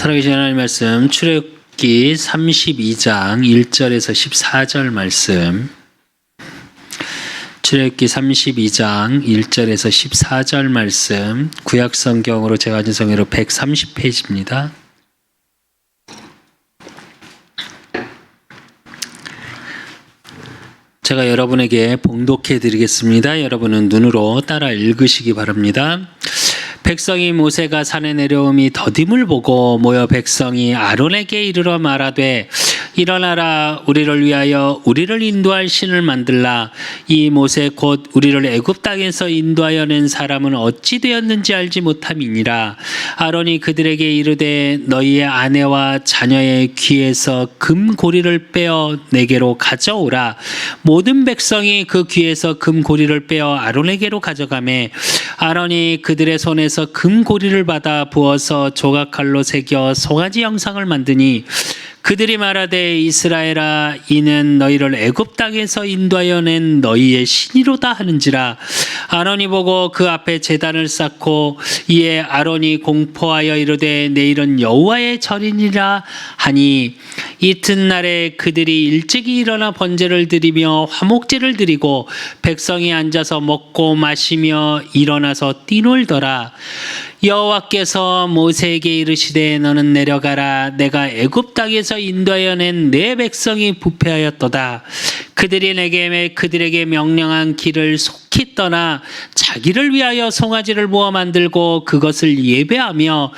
살아계신 하나님 말씀 출애굽기 32장 1절에서 14절 말씀. 출애굽기 32장 1절에서 14절 말씀. 구약 성경으로 제가 가진 성경으로 130페이지입니다. 제가 여러분에게 봉독해 드리겠습니다. 여러분은 눈으로 따라 읽으시기 바랍니다. 백성이 모세가 산에 내려옴이 더딤을 보고 모여 백성이 아론에게 이르러 말하되 일어나라, 우리를 위하여 우리를 인도할 신을 만들라. 이 모세 곧 우리를 애굽 땅에서 인도하여 낸 사람은 어찌 되었는지 알지 못함이니라. 아론이 그들에게 이르되 너희의 아내와 자녀의 귀에서 금고리를 빼어 내게로 가져오라. 모든 백성이 그 귀에서 금고리를 빼어 아론에게로 가져가매 아론이 그들의 손에서 금고리를 받아 부어서 조각칼로 새겨 송아지 형상을 만드니 그들이 말하되 이스라엘아, 이는 너희를 애굽 땅에서 인도하여 낸 너희의 신이로다 하는지라. 아론이 보고 그 앞에 제단을 쌓고 이에 아론이 공포하여 이르되 내일은 여호와의 절이니라 하니 이튿날에 그들이 일찍이 일어나 번제를 드리며 화목제를 드리고 백성이 앉아서 먹고 마시며 일어나서 뛰놀더라. 여호와께서 모세에게 이르시되 너는 내려가라. 내가 애굽 땅에서 인도하여 낸 내 백성이 부패하였도다. 그들이 그들에게 명령한 길을 속히 떠나 자기를 위하여 송아지를 모아 만들고 그것을 예배하며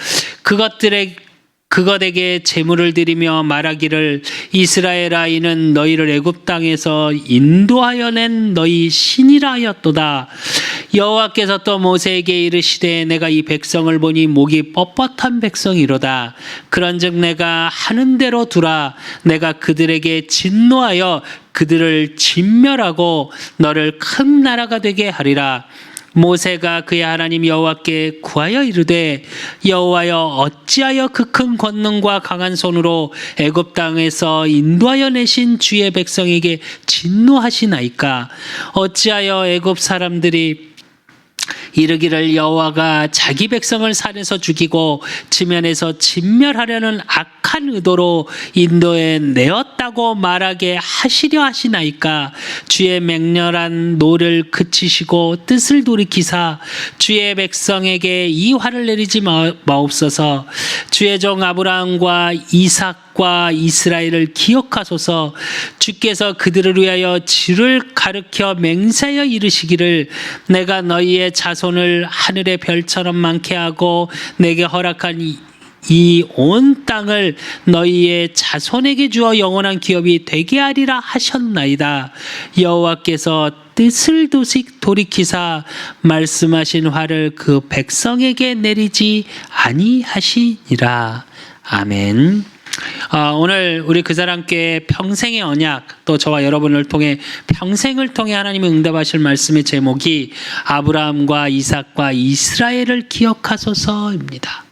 그것에게 제물을 드리며 말하기를 이스라엘아, 이는 너희를 애굽 땅에서 인도하여 낸 너희 신이라 하였도다. 여호와께서 또 모세에게 이르시되 내가 이 백성을 보니 목이 뻣뻣한 백성이로다. 그런즉 내가 하는 대로 두라. 내가 그들에게 진노하여 그들을 진멸하고 너를 큰 나라가 되게 하리라. 모세가 그의 하나님 여호와께 구하여 이르되 여호와여, 어찌하여 그 큰 권능과 강한 손으로 애굽 땅에서 인도하여 내신 주의 백성에게 진노하시나이까? 어찌하여 애굽 사람들이 이르기를 여호와가 자기 백성을 산에서 죽이고 지면에서 진멸하려는 악한 의도로 인도에 내었다고 말하게 하시려 하시나이까? 주의 맹렬한 노를 그치시고 뜻을 돌이키사 주의 백성에게 이 화를 내리지 마옵소서. 주의 종 아브라함과 이삭과 이스라엘을 기억하소서. 주께서 그들을 위하여 주를 가르쳐 맹세하여 이르시기를 내가 너희의 자손을 하늘의 별처럼 많게 하고 내게 허락한 이 온 땅을 너희의 자손에게 주어 영원한 기업이 되게 하리라 하셨나이다. 여호와께서 뜻을 돌이키사 말씀하신 화를 그 백성에게 내리지 아니하시니라. 아멘. 오늘 우리 그 사람께 평생의 언약, 또 저와 여러분을 통해 평생을 통해 하나님이 응답하실 말씀의 제목이 아브라함과 이삭과 이스라엘을 기억하소서입니다.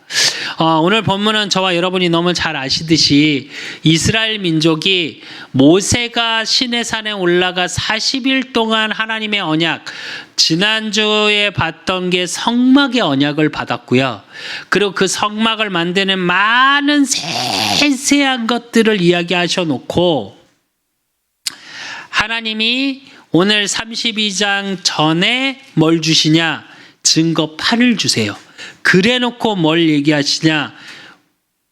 오늘 본문은 저와 여러분이 너무 잘 아시듯이 이스라엘 민족이 모세가 시내산에 올라가 40일 동안 하나님의 언약, 지난주에 봤던 게 성막의 언약을 받았고요. 그리고 그 성막을 만드는 많은 세세한 것들을 이야기하셔 놓고 하나님이 오늘 32장 전에 뭘 주시냐? 증거판을 주세요. 그래 놓고 뭘 얘기하시냐?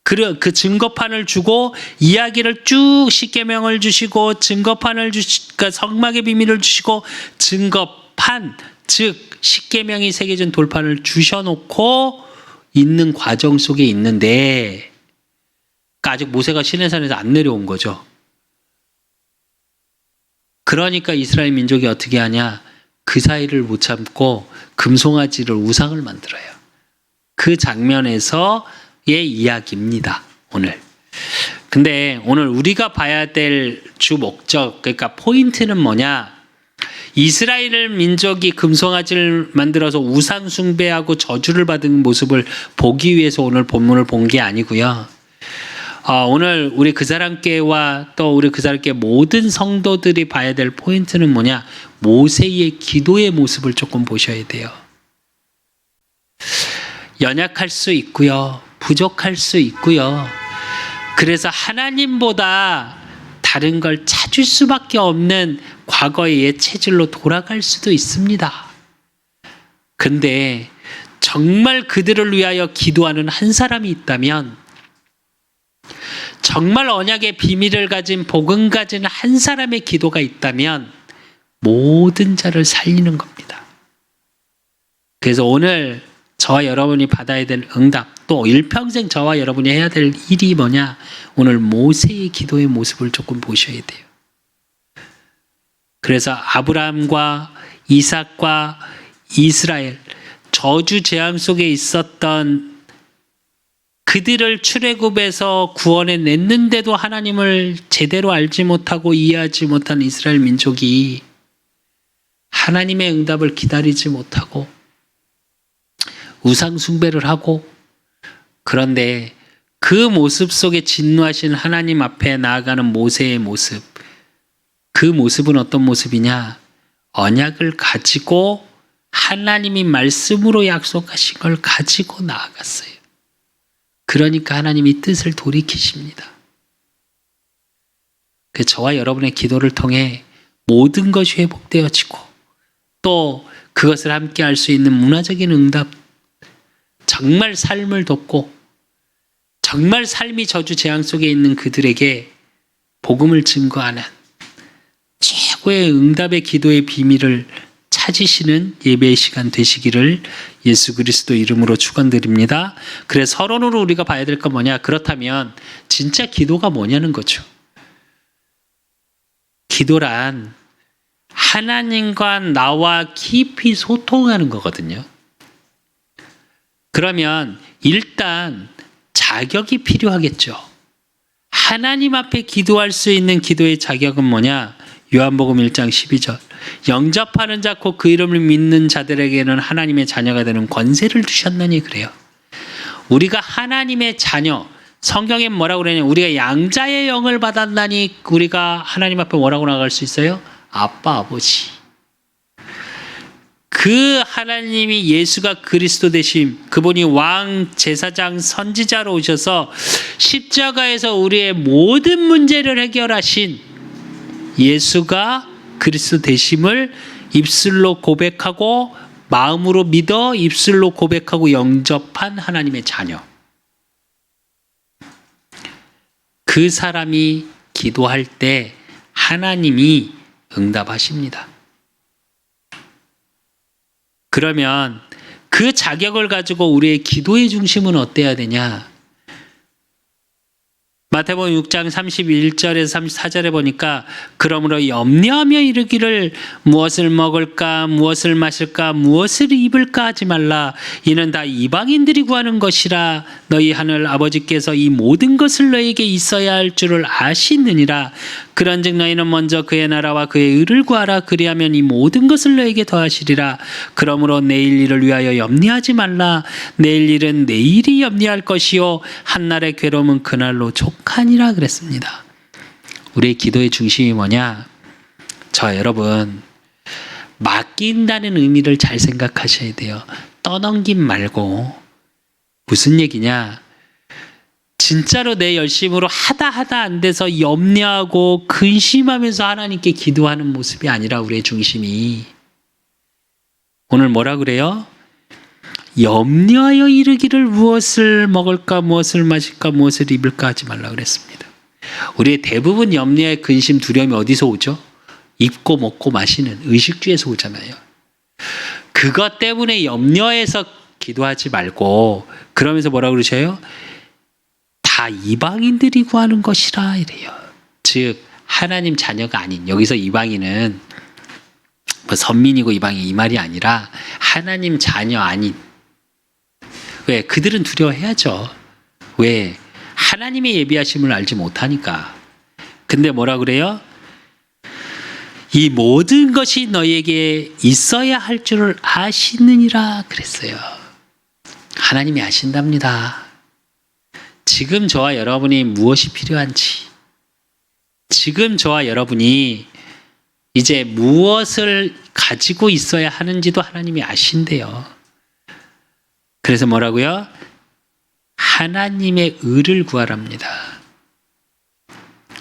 그 증거판을 주고 이야기를 쭉 십계명을 주시고 증거판을 그러니까 성막의 비밀을 주시고 증거판, 즉 십계명이 새겨진 돌판을 주셔놓고 있는 과정 속에 있는데 아직 모세가 시내산에서 안 내려온 거죠. 그러니까 이스라엘 민족이 어떻게 하냐? 그 사이를 못 참고 금송아지를 우상을 만들어요. 그 장면에서의 이야기입니다, 오늘. 근데 오늘 우리가 봐야 될 주 목적, 그러니까 포인트는 뭐냐? 이스라엘 민족이 금송아지를 만들어서 우상 숭배하고 저주를 받은 모습을 보기 위해서 오늘 본문을 본 게 아니고요. 오늘 우리 그 사람교회와 또 우리 그 사람교회 모든 성도들이 봐야 될 포인트는 뭐냐? 모세의 기도의 모습을 조금 보셔야 돼요. 연약할 수 있고요. 부족할 수 있고요. 그래서 하나님보다 다른 걸 찾을 수밖에 없는 과거의 옛 체질로 돌아갈 수도 있습니다. 근데 정말 그들을 위하여 기도하는 한 사람이 있다면, 정말 언약의 비밀을 가진 복음 가진 한 사람의 기도가 있다면 모든 자를 살리는 겁니다. 그래서 오늘 저와 여러분이 받아야 될 응답, 또 일평생 저와 여러분이 해야 될 일이 뭐냐? 오늘 모세의 기도의 모습을 조금 보셔야 돼요. 그래서 아브라함과 이삭과 이스라엘, 저주 재앙 속에 있었던 그들을 출애굽에서 구원해 냈는데도 하나님을 제대로 알지 못하고 이해하지 못한 이스라엘 민족이 하나님의 응답을 기다리지 못하고 우상 숭배를 하고, 그런데 그 모습 속에 진노하신 하나님 앞에 나아가는 모세의 모습, 그 모습은 어떤 모습이냐? 언약을 가지고 하나님이 말씀으로 약속하신 걸 가지고 나아갔어요. 그러니까 하나님이 뜻을 돌이키십니다. 그 저와 여러분의 기도를 통해 모든 것이 회복되어지고, 또 그것을 함께 할 수 있는 문화적인 응답, 정말 삶을 돕고 정말 삶이 저주 재앙 속에 있는 그들에게 복음을 증거하는 최고의 응답의 기도의 비밀을 찾으시는 예배의 시간 되시기를 예수 그리스도 이름으로 축원드립니다. 그래서 서론으로 우리가 봐야 될 건 뭐냐? 그렇다면 진짜 기도가 뭐냐는 거죠. 기도란 하나님과 나와 깊이 소통하는 거거든요. 그러면 일단 자격이 필요하겠죠. 하나님 앞에 기도할 수 있는 기도의 자격은 뭐냐? 요한복음 1장 12절. 영접하는 자 곧 그 이름을 믿는 자들에게는 하나님의 자녀가 되는 권세를 주셨느니, 그래요. 우리가 하나님의 자녀, 성경에 뭐라고 그러냐? 우리가 양자의 영을 받았나니 우리가 하나님 앞에 뭐라고 나갈 수 있어요? 아빠, 아버지. 그 하나님이 예수가 그리스도 되심, 그분이 왕, 제사장, 선지자로 오셔서 십자가에서 우리의 모든 문제를 해결하신 예수가 그리스도 되심을 입술로 고백하고 마음으로 믿어 입술로 고백하고 영접한 하나님의 자녀. 그 사람이 기도할 때 하나님이 응답하십니다. 그러면 그 자격을 가지고 우리의 기도의 중심은 어때야 되냐? 마태복음 6장 31절에서 34절에 보니까 그러므로 염려하며 이르기를 무엇을 먹을까 무엇을 마실까 무엇을 입을까 하지 말라. 이는 다 이방인들이 구하는 것이라. 너희 하늘 아버지께서 이 모든 것을 너희에게 있어야 할 줄을 아시느니라. 그런즉 너희는 먼저 그의 나라와 그의 의를 구하라. 그리하면 이 모든 것을 너희에게 더하시리라. 그러므로 내일 일을 위하여 염려하지 말라. 내일 일은 내일이 염려할 것이요 한날의 괴로움은 그날로 족하니라 그랬습니다. 우리의 기도의 중심이 뭐냐? 저 여러분, 맡긴다는 의미를 잘 생각하셔야 돼요. 떠넘김 말고. 무슨 얘기냐? 진짜로 내 열심으로 하다 안 돼서 염려하고 근심하면서 하나님께 기도하는 모습이 아니라 우리의 중심이 오늘 뭐라 그래요? 염려하여 이르기를 무엇을 먹을까 무엇을 마실까 무엇을 입을까 하지 말라 그랬습니다. 우리의 대부분 염려의 근심 두려움이 어디서 오죠? 입고 먹고 마시는 의식주에서 오잖아요. 그것 때문에 염려해서 기도하지 말고, 그러면서 뭐라 그러셔요? 다 이방인들이 구하는 것이라 이래요. 즉 하나님 자녀가 아닌, 여기서 이방인은 뭐 선민이고 이방인 이 말이 아니라 하나님 자녀 아닌. 왜? 그들은 두려워해야죠. 왜? 하나님의 예비하심을 알지 못하니까. 근데 뭐라 그래요? 이 모든 것이 너희에게 있어야 할 줄을 아시느니라 그랬어요. 하나님이 아신답니다. 지금 저와 여러분이 무엇이 필요한지, 지금 저와 여러분이 이제 무엇을 가지고 있어야 하는지도 하나님이 아신대요. 그래서 뭐라고요? 하나님의 의를 구하랍니다.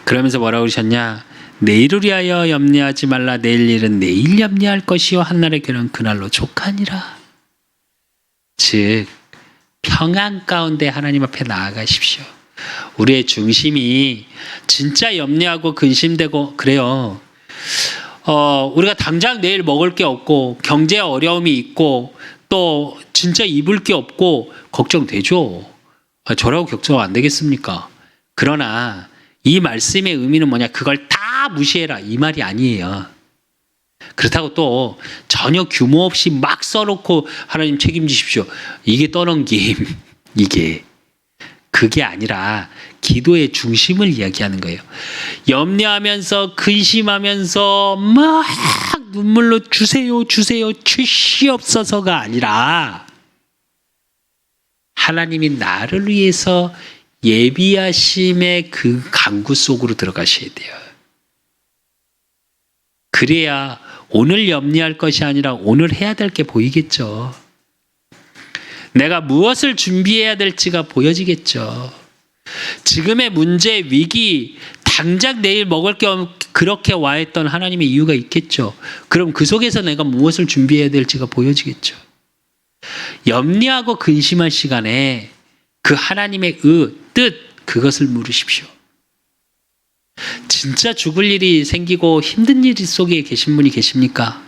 그러면서 뭐라고 그러셨냐? 내일을 위하여 염려하지 말라. 내일 일은 내일 염려할 것이요 한날의 괴로움은 그날로 족하니라. 즉 평안 가운데 하나님 앞에 나아가십시오. 우리의 중심이 진짜 염려하고 근심되고 그래요. 우리가 당장 내일 먹을 게 없고 경제 어려움이 있고 또 진짜 입을 게 없고 걱정되죠. 저라고 걱정 안 되겠습니까? 그러나 이 말씀의 의미는 뭐냐? 그걸 다 무시해라 이 말이 아니에요. 그렇다고 또 전혀 규모 없이 막 써놓고 하나님 책임지십시오. 이게 떠넘김. 이게 그게 아니라 기도의 중심을 이야기하는 거예요. 염려하면서 근심하면서 막 눈물로 주세요 주시옵소서가 아니라 하나님이 나를 위해서 예비하심의 그 강구 속으로 들어가셔야 돼요. 그래야 오늘 염려할 것이 아니라 오늘 해야 될 게 보이겠죠. 내가 무엇을 준비해야 될지가 보여지겠죠. 지금의 문제, 위기, 당장 내일 먹을 게 그렇게 와 있던 하나님의 이유가 있겠죠. 그럼 그 속에서 내가 무엇을 준비해야 될지가 보여지겠죠. 염려하고 근심할 시간에 그 하나님의 뜻, 그것을 물으십시오. 진짜 죽을 일이 생기고 힘든 일 속에 계신 분이 계십니까?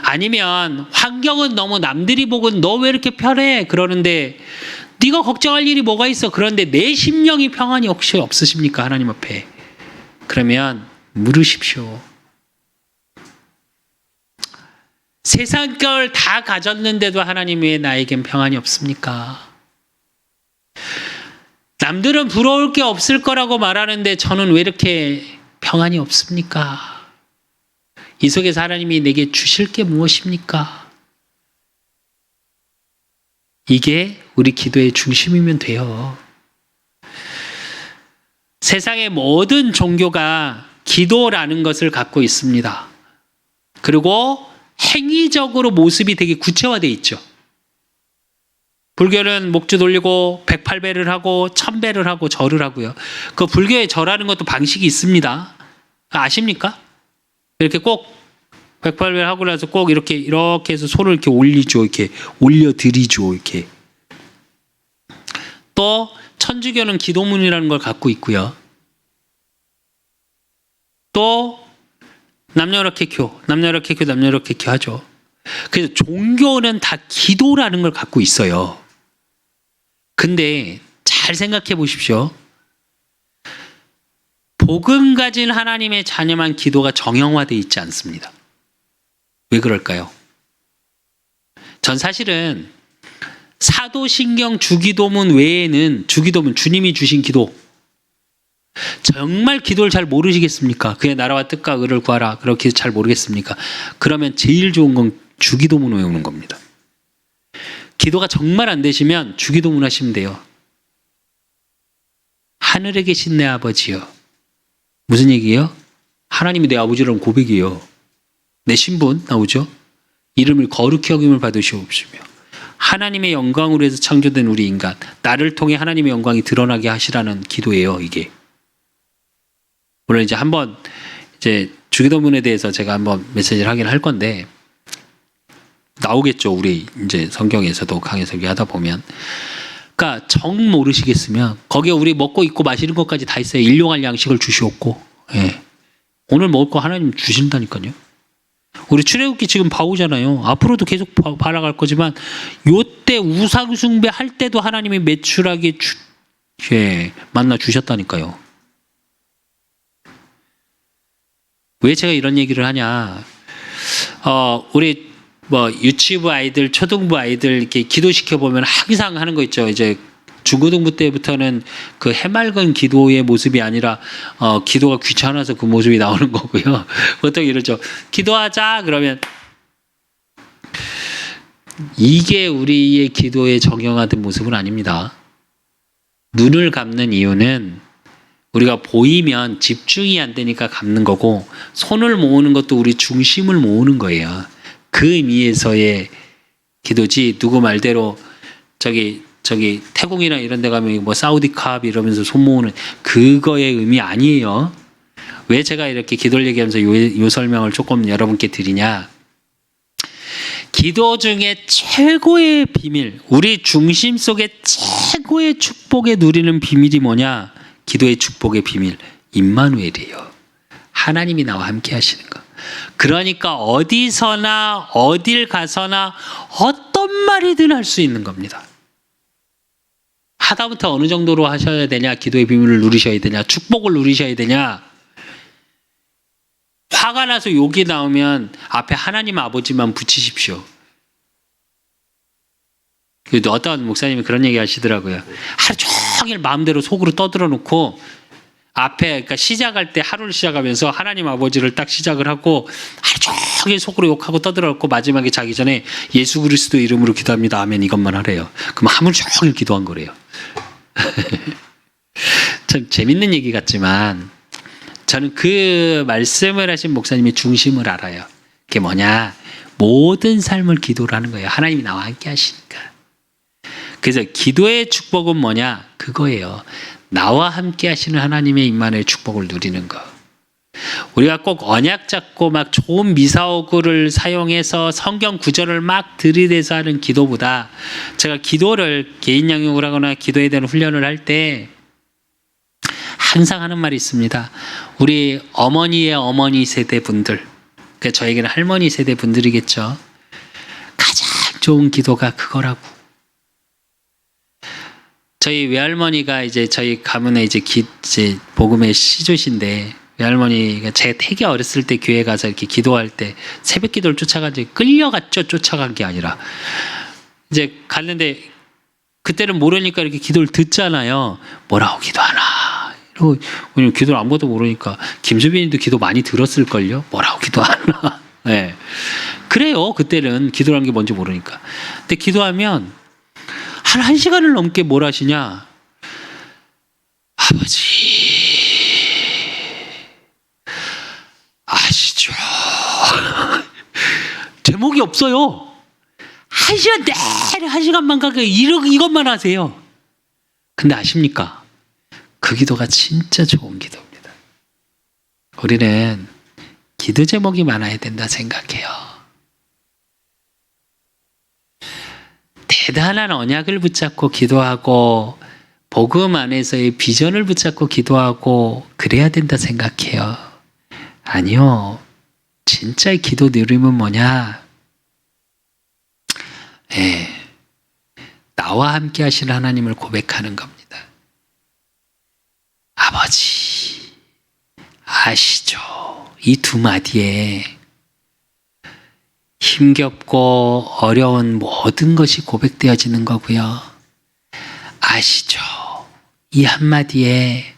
아니면 환경은 너무 남들이 보고는 너 왜 이렇게 편해? 그러는데 네가 걱정할 일이 뭐가 있어? 그런데 내 심령이 평안이 혹시 없으십니까? 하나님 앞에. 그러면 물으십시오. 세상 걸 다 가졌는데도 하나님 왜 나에겐 평안이 없습니까? 남들은 부러울 게 없을 거라고 말하는데 저는 왜 이렇게 평안이 없습니까? 이 속에서 하나님이 내게 주실 게 무엇입니까? 이게 우리 기도의 중심이면 돼요. 세상의 모든 종교가 기도라는 것을 갖고 있습니다. 그리고 행위적으로 모습이 되게 구체화되어 있죠. 불교는 목주 돌리고 108배를 하고 1000배를 하고 절을 하고요. 그 불교에 절하는 것도 방식이 있습니다. 아십니까? 이렇게 꼭 108배를 하고 나서 꼭 이렇게 해서 손을 이렇게 올리죠. 이렇게 올려드리죠. 이렇게. 또 천주교는 기도문이라는 걸 갖고 있고요. 또 남녀락해교 하죠. 그래서 종교는 다 기도라는 걸 갖고 있어요. 근데 잘 생각해 보십시오. 복음 가진 하나님의 자녀만 기도가 정형화되어 있지 않습니다. 왜 그럴까요? 전 사실은 사도신경 주기도문 외에는 주기도문 주님이 주신 기도 정말 기도를 잘 모르시겠습니까? 그의 나라와 뜻과 의를 구하라 그렇게 잘 모르겠습니까? 그러면 제일 좋은 건 주기도문 외우는 겁니다. 기도가 정말 안 되시면 주기도문 하시면 돼요. 하늘에 계신 내 아버지요. 무슨 얘기예요? 하나님이 내 아버지라는 고백이에요. 내 신분 나오죠? 이름을 거룩히 여김을 받으시옵시며 하나님의 영광으로 해서 창조된 우리 인간 나를 통해 하나님의 영광이 드러나게 하시라는 기도예요. 이게 물론 이제 한번 이제 주기도문에 대해서 제가 한번 메시지를 하긴 할 건데 나오겠죠. 우리 이제 성경에서도 강해서 하다 보면 그러니까 정 모르시겠으면 거기에 우리 먹고 입고 마시는 것까지 다 있어요. 일용할 양식을 주시옵고 예. 오늘 먹을 거 하나님 주신다니까요. 우리 출애굽기 지금 봐오잖아요. 앞으로도 계속 봐나갈 거지만 요때 우상 숭배할 때도 하나님이 매출하게 만나 주셨다니까요. 왜 제가 이런 얘기를 하냐? 우리 유치부 아이들, 초등부 아이들 이렇게 기도시켜 보면 항상 하는 거 있죠. 이제 중고등부 때부터는 그 해맑은 기도의 모습이 아니라 기도가 귀찮아서 그 모습이 나오는 거고요. 보통 이러죠. 기도하자 그러면 이게 우리의 기도에 적용하던 모습은 아닙니다. 눈을 감는 이유는 우리가 보이면 집중이 안 되니까 감는 거고 손을 모으는 것도 우리 중심을 모으는 거예요. 그 의미에서의 기도지 누구 말대로 저기 저기 태국이나 이런 데 가면 뭐 사우디캅 이러면서 손 모으는 그거의 의미 아니에요. 왜 제가 이렇게 기도를 얘기하면서 요 설명을 조금 여러분께 드리냐. 기도 중에 최고의 비밀, 우리 중심 속에 최고의 축복에 누리는 비밀이 뭐냐? 기도의 축복의 비밀, 임마누엘이에요. 하나님이 나와 함께 하시는 거. 그러니까 어디서나 어딜 가서나 어떤 말이든 할 수 있는 겁니다. 하다부터 어느 정도로 하셔야 되냐? 기도의 비밀을 누리셔야 되냐? 축복을 누리셔야 되냐? 화가 나서 욕이 나오면 앞에 하나님 아버지만 붙이십시오. 어떤 목사님이 그런 얘기 하시더라고요. 하루 종일 마음대로 속으로 떠들어 놓고 앞에, 그러니까 시작할 때 하루를 시작하면서 하나님 아버지를 딱 시작을 하고 하루 종일 속으로 욕하고 떠들어 놓고 마지막에 자기 전에 예수 그리스도 이름으로 기도합니다. 아멘 이것만 하래요. 그럼 하루 종일 기도한 거래요. 참 재밌는 얘기 같지만 저는 그 말씀을 하신 목사님의 중심을 알아요. 그게 뭐냐? 모든 삶을 기도를 하는 거예요. 하나님이 나와 함께 하시니까. 그래서 기도의 축복은 뭐냐? 그거예요. 나와 함께 하시는 하나님의 임마누엘 축복을 누리는 거. 우리가 꼭 언약 잡고 막 좋은 미사오구를 사용해서 성경 구절을 막 들이대서 하는 기도보다 제가 기도를 개인 양육을 하거나 기도에 대한 훈련을 할 때 항상 하는 말이 있습니다. 우리 어머니의 어머니 세대 분들, 그러니까 저에게는 할머니 세대 분들이겠죠. 가장 좋은 기도가 그거라고. 저희 외할머니가 이제 저희 가문에 이제 복음의 시조신데 외할머니가 제 되게 어렸을 때 교회 가서 이렇게 기도할 때 새벽 기도를 쫓아가지고 끌려갔죠. 쫓아간 게 아니라 이제 갔는데 그때는 모르니까 이렇게 기도를 듣잖아요. 뭐라고 기도하나. 왜냐면 기도를 아무것도 모르니까 김수빈님도 기도 많이 들었을걸요. 뭐라고 기도하나. 네. 그래요. 그때는 기도라는 게 뭔지 모르니까. 근데 기도하면 한 시간을 넘게 뭘 하시냐. 아버지 아시죠. 제목이 없어요. 한 시간 내내 한 시간만 가게 이것만 하세요. 근데 아십니까? 그 기도가 진짜 좋은 기도입니다. 우리는 기도 제목이 많아야 된다 생각해요. 대단한 언약을 붙잡고 기도하고 복음 안에서의 비전을 붙잡고 기도하고 그래야 된다 생각해요. 아니요. 진짜의 기도 누림은 뭐냐? 나와 함께 하시는 하나님을 고백하는 겁니다. 아버지 아시죠? 이 두 마디에 힘겹고 어려운 모든 것이 고백되어지는 거고요. 아시죠? 이 한마디에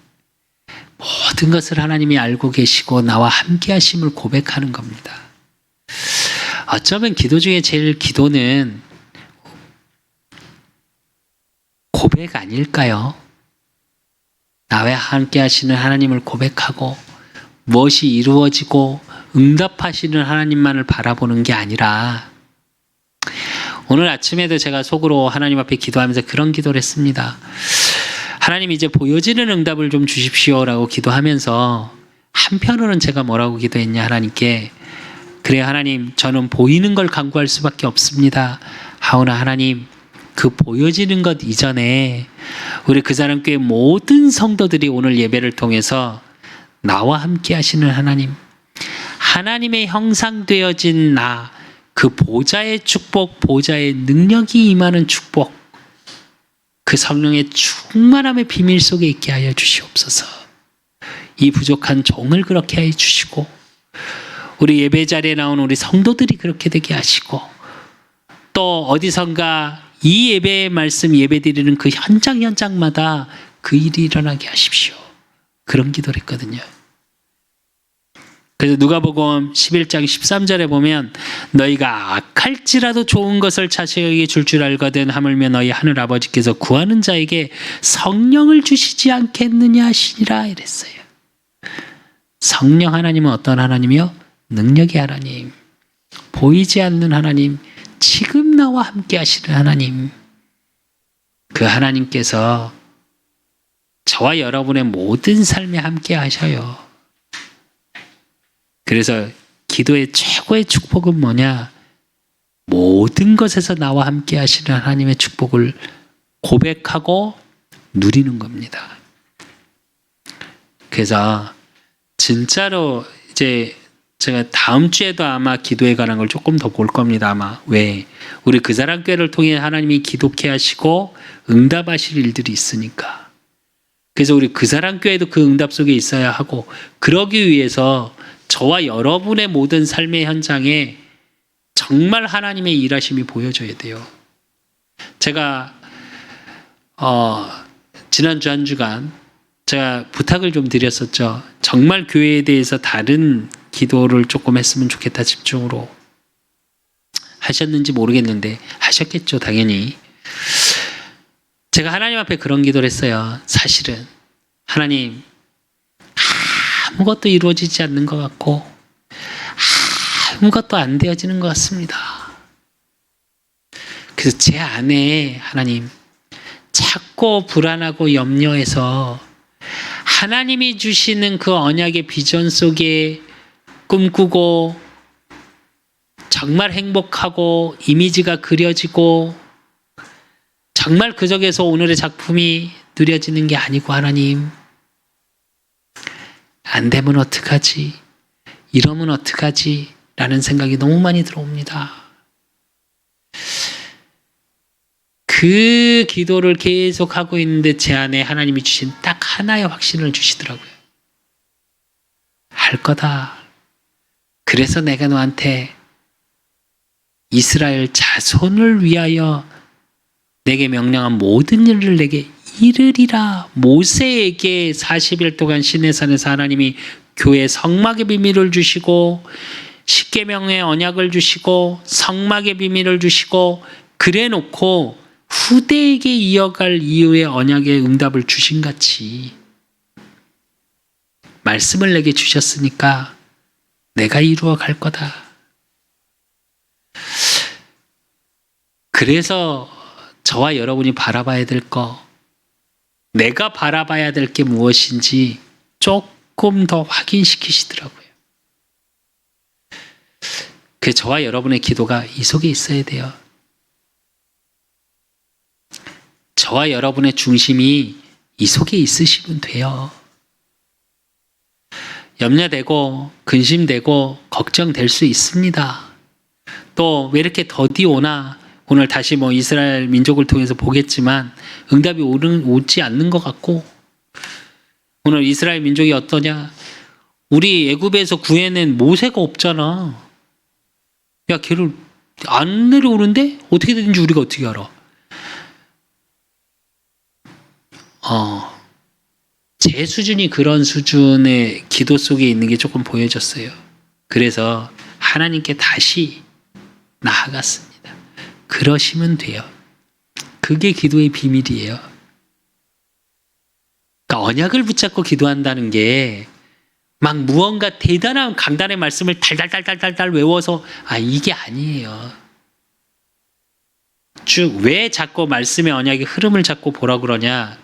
모든 것을 하나님이 알고 계시고 나와 함께 하심을 고백하는 겁니다. 어쩌면 기도 중에 제일 기도는 고백 아닐까요? 나와 함께 하시는 하나님을 고백하고 무엇이 이루어지고 응답하시는 하나님만을 바라보는 게 아니라 오늘 아침에도 제가 속으로 하나님 앞에 기도하면서 그런 기도를 했습니다. 하나님 이제 보여지는 응답을 좀 주십시오라고 기도하면서 한편으로는 제가 뭐라고 기도했냐 하나님께 그래 하나님 저는 보이는 걸 간구할 수밖에 없습니다. 하오나 하나님 그 보여지는 것 이전에 우리 그 사람 교회 모든 성도들이 오늘 예배를 통해서 나와 함께 하시는 하나님 하나님의 형상되어진 나 그 보좌의 축복 보좌의 능력이 임하는 축복 그 성령의 충만함의 비밀 속에 있게 하여 주시옵소서. 이 부족한 종을 그렇게 해 주시고 우리 예배 자리에 나온 우리 성도들이 그렇게 되게 하시고 또 어디선가 이 예배의 말씀 예배 드리는 그 현장마다 그 일이 일어나게 하십시오. 그런 기도를 했거든요. 그래서 누가복음 11장 13절에 보면 너희가 악할지라도 좋은 것을 자식에게 줄 알거든 하물며 너희 하늘 아버지께서 구하는 자에게 성령을 주시지 않겠느냐 하시니라 이랬어요. 성령 하나님은 어떤 하나님이요? 능력의 하나님, 보이지 않는 하나님, 지금 나와 함께 하시는 하나님. 그 하나님께서 저와 여러분의 모든 삶에 함께 하셔요. 그래서 기도의 최고의 축복은 뭐냐? 모든 것에서 나와 함께 하시는 하나님의 축복을 고백하고 누리는 겁니다. 그래서 진짜로 이제 제가 다음 주에도 아마 기도에 관한 걸 조금 더 볼 겁니다. 아마 왜? 우리 그 사람 교회를 통해 하나님이 기독해 하시고 응답하실 일들이 있으니까. 그래서 우리 그 사람 교회도 그 응답 속에 있어야 하고, 그러기 위해서 저와 여러분의 모든 삶의 현장에 정말 하나님의 일하심이 보여져야 돼요. 제가 지난주 한 주간 제가 부탁을 좀 드렸었죠. 정말 교회에 대해서 다른 기도를 조금 했으면 좋겠다, 집중으로. 하셨는지 모르겠는데 하셨겠죠, 당연히. 제가 하나님 앞에 그런 기도를 했어요. 사실은 하나님, 아무것도 이루어지지 않는 것 같고 아무것도 안 되어지는 것 같습니다. 그래서 제 안에 하나님, 자꾸 불안하고 염려해서 하나님이 주시는 그 언약의 비전 속에 꿈꾸고 정말 행복하고 이미지가 그려지고 정말 그 속에서 오늘의 작품이 누려지는 게 아니고, 하나님, 안 되면 어떡하지? 이러면 어떡하지? 라는 생각이 너무 많이 들어옵니다. 그 기도를 계속 하고 있는데 제 안에 하나님이 주신 딱 하나의 확신을 주시더라고요. 할 거다. 그래서 내가 너한테 이스라엘 자손을 위하여 내게 명령한 모든 일을 내게 이르리라. 모세에게 40일 동안 시내산에서 하나님이 교회 성막의 비밀을 주시고 십계명의 언약을 주시고 성막의 비밀을 주시고 그래 놓고 후대에게 이어갈 이후의 언약의 응답을 주신 같이 말씀을 내게 주셨으니까 내가 이루어 갈 거다. 그래서 저와 여러분이 바라봐야 될 거, 내가 바라봐야 될 게 무엇인지 조금 더 확인시키시더라고요. 그 저와 여러분의 기도가 이 속에 있어야 돼요. 저와 여러분의 중심이 이 속에 있으시면 돼요. 염려되고 근심되고 걱정될 수 있습니다. 또 왜 이렇게 더디 오나, 오늘 다시 이스라엘 민족을 통해서 보겠지만 응답이 오지 않는 것 같고, 오늘 이스라엘 민족이 어떠냐? 우리 애굽에서 구해낸 모세가 없잖아. 야, 걔를 안 내려오는데 어떻게 되는지 우리가 어떻게 알아? 제 수준이 그런 수준의 기도 속에 있는 게 조금 보여졌어요. 그래서 하나님께 다시 나아갔습니다. 그러시면 돼요. 그게 기도의 비밀이에요. 그러니까 언약을 붙잡고 기도한다는 게 막 무언가 대단한 강단의 말씀을 달달달달달달 외워서 이게 아니에요. 쭉 왜 자꾸 말씀의 언약의 흐름을 잡고 보라 그러냐?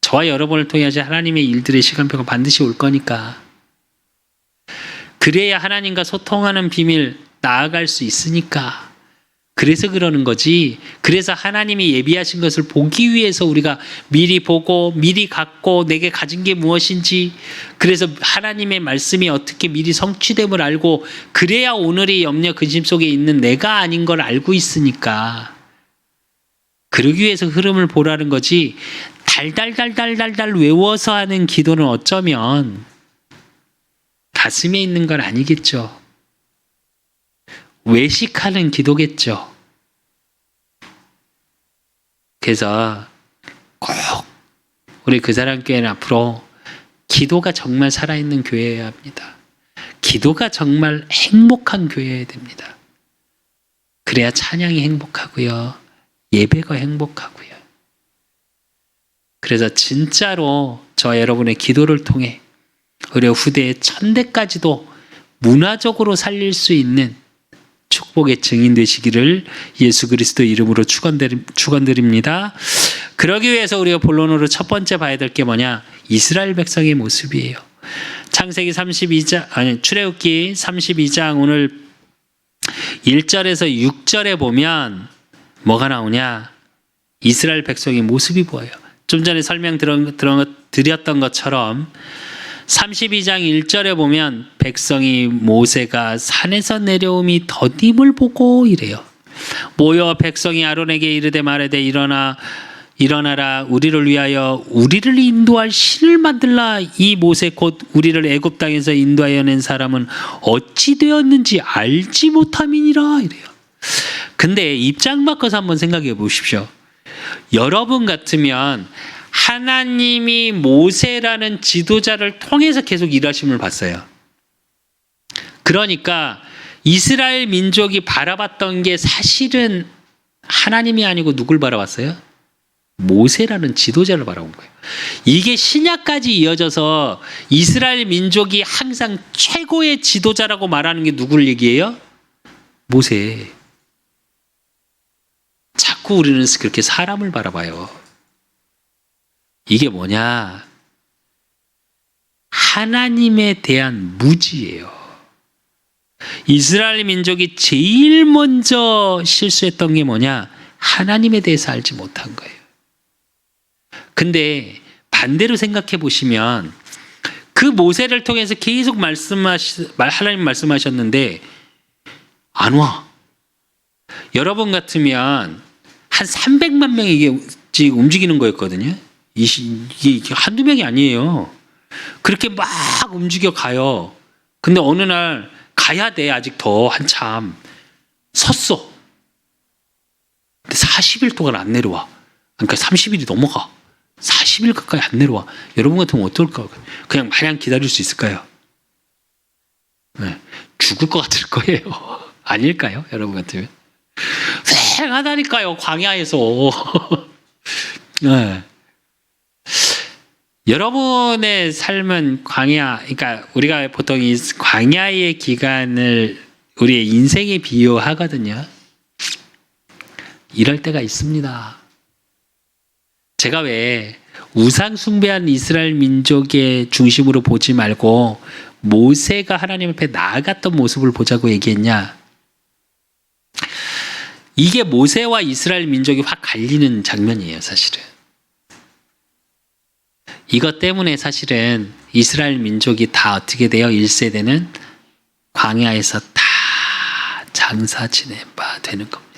저와 여러분을 통해 하신 하나님의 일들의 시간표가 반드시 올 거니까. 그래야 하나님과 소통하는 비밀 나아갈 수 있으니까. 그래서 그러는 거지. 그래서 하나님이 예비하신 것을 보기 위해서 우리가 미리 보고 미리 갖고 내게 가진 게 무엇인지, 그래서 하나님의 말씀이 어떻게 미리 성취됨을 알고, 그래야 오늘의 염려 근심 속에 있는 내가 아닌 걸 알고 있으니까. 그러기 위해서 흐름을 보라는 거지. 달달달달달달 외워서 하는 기도는 어쩌면 가슴에 있는 건 아니겠죠. 외식하는 기도겠죠. 그래서 꼭 우리 그 사람 교회는 앞으로 기도가 정말 살아있는 교회여야 합니다. 기도가 정말 행복한 교회여야 됩니다. 그래야 찬양이 행복하고요. 예배가 행복하고요. 그래서 진짜로 저 여러분의 기도를 통해 우리 후대의 천대까지도 문화적으로 살릴 수 있는 축복의 증인 되시기를 예수 그리스도 이름으로 축원드립니다. 그러기 위해서 우리가 본론으로 첫 번째 봐야 될 게 뭐냐? 이스라엘 백성의 모습이에요. 창세기 32장, 아니, 출애굽기 32장 오늘 1절에서 6절에 보면 뭐가 나오냐? 이스라엘 백성의 모습이 보여요. 좀 전에 드렸던 것처럼 32장 1절에 보면 백성이 모세가 산에서 내려옴이 더딤을 보고 이래요. 모여 백성이 아론에게 이르되 말하되 일어나라 우리를 위하여 우리를 인도할 신을 만들라. 이 모세 곧 우리를 애굽 땅에서 인도하여 낸 사람은 어찌 되었는지 알지 못함이니라 이래요. 근데 입장 바꿔서 한번 생각해 보십시오. 여러분 같으면 하나님이 모세라는 지도자를 통해서 계속 일하심을 봤어요. 그러니까 이스라엘 민족이 바라봤던 게 사실은 하나님이 아니고 누굴 바라봤어요? 모세라는 지도자를 바라본 거예요. 이게 신약까지 이어져서 이스라엘 민족이 항상 최고의 지도자라고 말하는 게 누굴 얘기해요? 모세. 자꾸 우리는 그렇게 사람을 바라봐요. 이게 뭐냐? 하나님에 대한 무지예요. 이스라엘 민족이 제일 먼저 실수했던 게 뭐냐? 하나님에 대해서 알지 못한 거예요. 근데 반대로 생각해 보시면 그 모세를 통해서 계속 하나님 말씀하셨는데 안 와. 여러분 같으면 한 300만 명이 이게 움직이는 거였거든요. 이게 한두 명이 아니에요. 그렇게 막 움직여 가요. 근데 어느 날 가야 돼. 아직 더 한참 섰어. 근데 40일 동안 안 내려와. 그러니까 30일이 넘어가. 40일 가까이 안 내려와. 여러분 같으면 어떨까? 그냥 마냥 기다릴 수 있을까요? 네. 죽을 것 같을 거예요. 아닐까요? 여러분 같으면. 휑하다니까요. 광야에서. 네. 여러분의 삶은 광야, 그러니까 우리가 보통 이 광야의 기간을 우리의 인생에 비유하거든요. 이럴 때가 있습니다. 제가 왜 우상 숭배한 이스라엘 민족의 중심으로 보지 말고 모세가 하나님 앞에 나아갔던 모습을 보자고 얘기했냐? 이게 모세와 이스라엘 민족이 확 갈리는 장면이에요, 사실은. 이것 때문에 사실은 이스라엘 민족이 다 어떻게 돼요? 1세대는 광야에서 다 장사 지낸 바 되는 겁니다.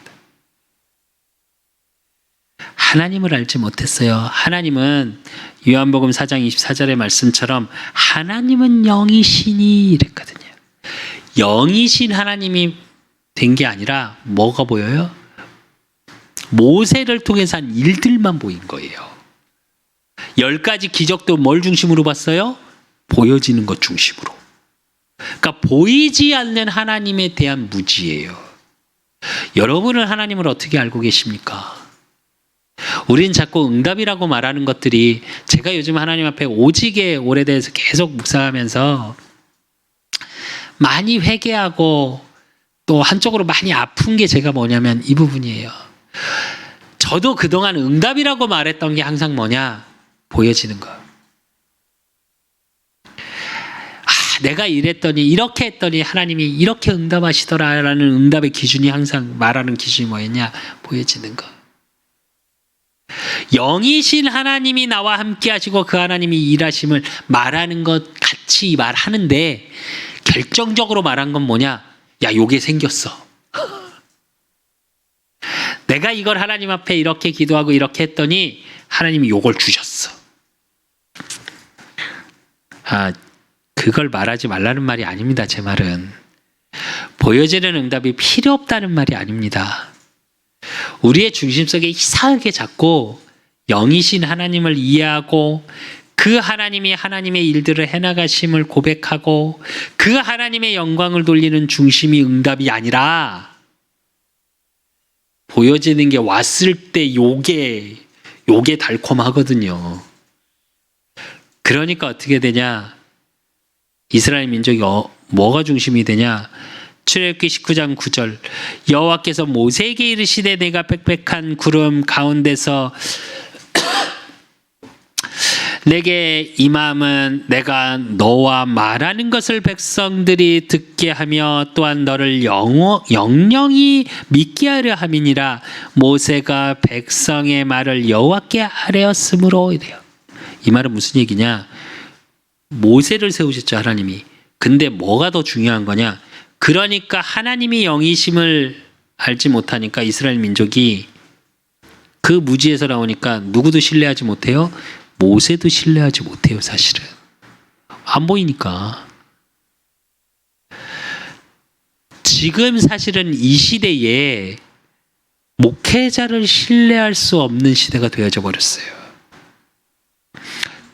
하나님을 알지 못했어요. 하나님은 요한복음 4장 24절의 말씀처럼 하나님은 영이시니 이랬거든요. 영이신 하나님이 된 게 아니라 뭐가 보여요? 모세를 통해서 한 일들만 보인 거예요. 10가지 기적도 뭘 중심으로 봤어요? 보여지는 것 중심으로. 그러니까 보이지 않는 하나님에 대한 무지예요. 여러분은 하나님을 어떻게 알고 계십니까? 우린 자꾸 응답이라고 말하는 것들이 제가 요즘 하나님 앞에 오직에 오래돼서 계속 묵상하면서 많이 회개하고 또 한쪽으로 많이 아픈 게 제가 뭐냐면 이 부분이에요. 저도 그동안 응답이라고 말했던 게 항상 뭐냐? 보여지는 거. 내가 이랬더니 이렇게 했더니 하나님이 이렇게 응답하시더라라는 응답의 기준이 항상 말하는 기준이 뭐였냐? 보여지는 거. 영이신 하나님이 나와 함께 하시고 그 하나님이 일하심을 말하는 것 같이 말하는데 결정적으로 말한 건 뭐냐? 야, 요게 생겼어. 내가 이걸 하나님 앞에 이렇게 기도하고 이렇게 했더니 하나님이 요걸 주셨어. 그걸 말하지 말라는 말이 아닙니다. 제 말은. 보여지는 응답이 필요 없다는 말이 아닙니다. 우리의 중심 속에 이상하게 자꾸 영이신 하나님을 이해하고 그 하나님이 하나님의 일들을 해나가심을 고백하고 그 하나님의 영광을 돌리는 중심이 응답이 아니라 보여지는 게 왔을 때 요게 달콤하거든요. 그러니까 어떻게 되냐? 이스라엘 민족이 뭐가 중심이 되냐? 출애굽기 19장 9절 여호와께서 모세에게 이르시되 내가 빽빽한 구름 가운데서 내게 임함은 내가 너와 말하는 것을 백성들이 듣게 하며 또한 너를 영영히 믿게 하려 함이니라. 모세가 백성의 말을 여호와께 아뢰었으므로. 이래요. 이 말은 무슨 얘기냐? 모세를 세우셨죠, 하나님이. 근데 뭐가 더 중요한 거냐? 그러니까 하나님이 영이심을 알지 못하니까 이스라엘 민족이 그 무지에서 나오니까 누구도 신뢰하지 못해요. 모세도 신뢰하지 못해요, 사실은. 안 보이니까. 지금 사실은 이 시대에 목회자를 신뢰할 수 없는 시대가 되어져 버렸어요.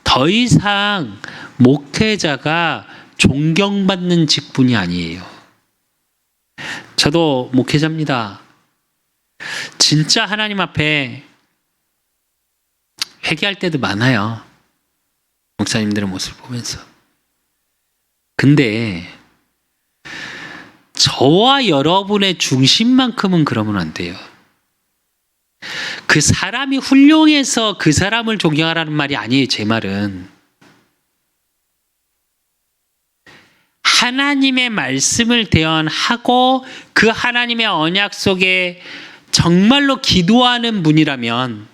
더 이상 목회자가 존경받는 직분이 아니에요. 저도 목회자입니다. 진짜 하나님 앞에 회개할 때도 많아요. 목사님들의 모습을 보면서. 근데 저와 여러분의 중심만큼은 그러면 안 돼요. 그 사람이 훌륭해서 그 사람을 존경하라는 말이 아니에요. 제 말은 하나님의 말씀을 대언하고 그 하나님의 언약 속에 정말로 기도하는 분이라면,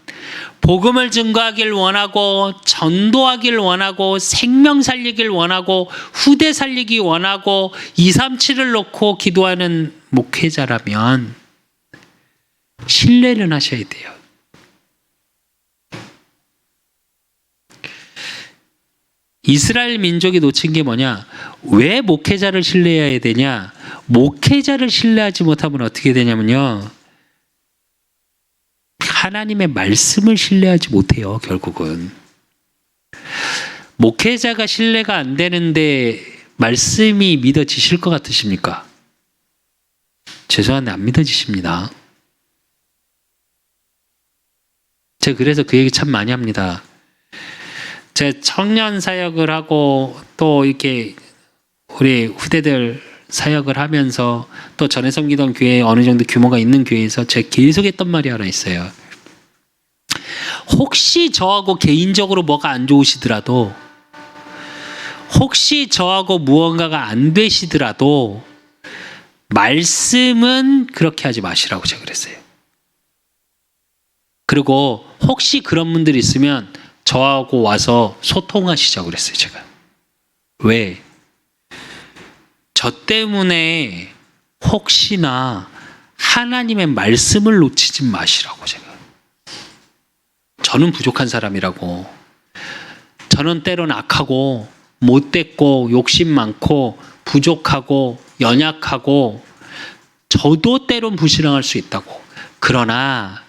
복음을 증거하길 원하고 전도하길 원하고 생명 살리길 원하고 후대 살리기 원하고 237을 놓고 기도하는 목회자라면 신뢰는 하셔야 돼요. 이스라엘 민족이 놓친 게 뭐냐? 왜 목회자를 신뢰해야 되냐? 목회자를 신뢰하지 못하면 어떻게 되냐면요, 하나님의 말씀을 신뢰하지 못해요. 결국은 목회자가 신뢰가 안 되는데 말씀이 믿어지실 것 같으십니까? 죄송한데 안 믿어지십니다. 제가 그래서 그 얘기 참 많이 합니다. 제가 청년 사역을 하고 또 이렇게 우리 후대들 사역을 하면서 또 전에 섬기던 교회, 어느 정도 규모가 있는 교회에서 제가 계속 했던 말이 하나 있어요. 혹시 저하고 개인적으로 뭐가 안 좋으시더라도, 혹시 저하고 무언가가 안 되시더라도 말씀은 그렇게 하지 마시라고 제가 그랬어요. 그리고 혹시 그런 분들이 있으면 저하고 와서 소통하시자고 그랬어요. 제가. 왜? 저 때문에 혹시나 하나님의 말씀을 놓치지 마시라고 제가. 저는 부족한 사람이라고. 저는 때로는 악하고 못됐고 욕심 많고 부족하고 연약하고 저도 때론 불신앙할 수 있다고. 그러나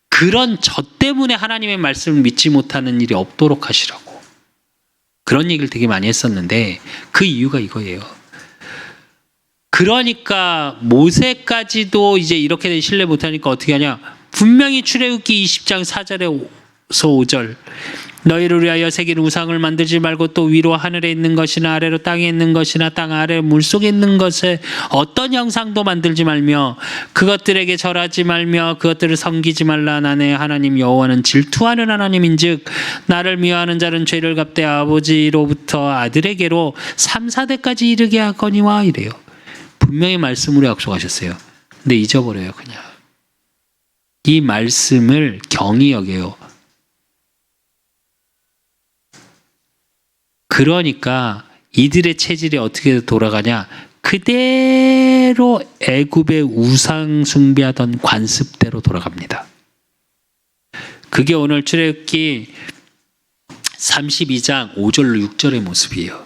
그런 저 때문에 하나님의 말씀을 믿지 못하는 일이 없도록 하시라고. 그런 얘기를 되게 많이 했었는데 그 이유가 이거예요. 그러니까 모세까지도 이제 이렇게 신뢰 못하니까 어떻게 하냐. 분명히 출애굽기 20장 4절에서 5절, 너희를 위하여 새긴 우상을 만들지 말고 또 위로 하늘에 있는 것이나 아래로 땅에 있는 것이나 땅 아래 물속에 있는 것에 어떤 형상도 만들지 말며 그것들에게 절하지 말며 그것들을 섬기지 말라. 나네 하나님 여호와는 질투하는 하나님인즉 나를 미워하는 자는 죄를 갚되 아버지로부터 아들에게로 3, 4대까지 이르게 하거니와. 이래요. 분명히 말씀으로 약속하셨어요. 근데 잊어버려요. 그냥 이 말씀을 경히 여겨요. 그러니까 이들의 체질이 어떻게 돌아가냐? 그대로 애굽의 우상 숭배하던 관습대로 돌아갑니다. 그게 오늘 출애굽기 32장 5절로 6절의 모습이에요.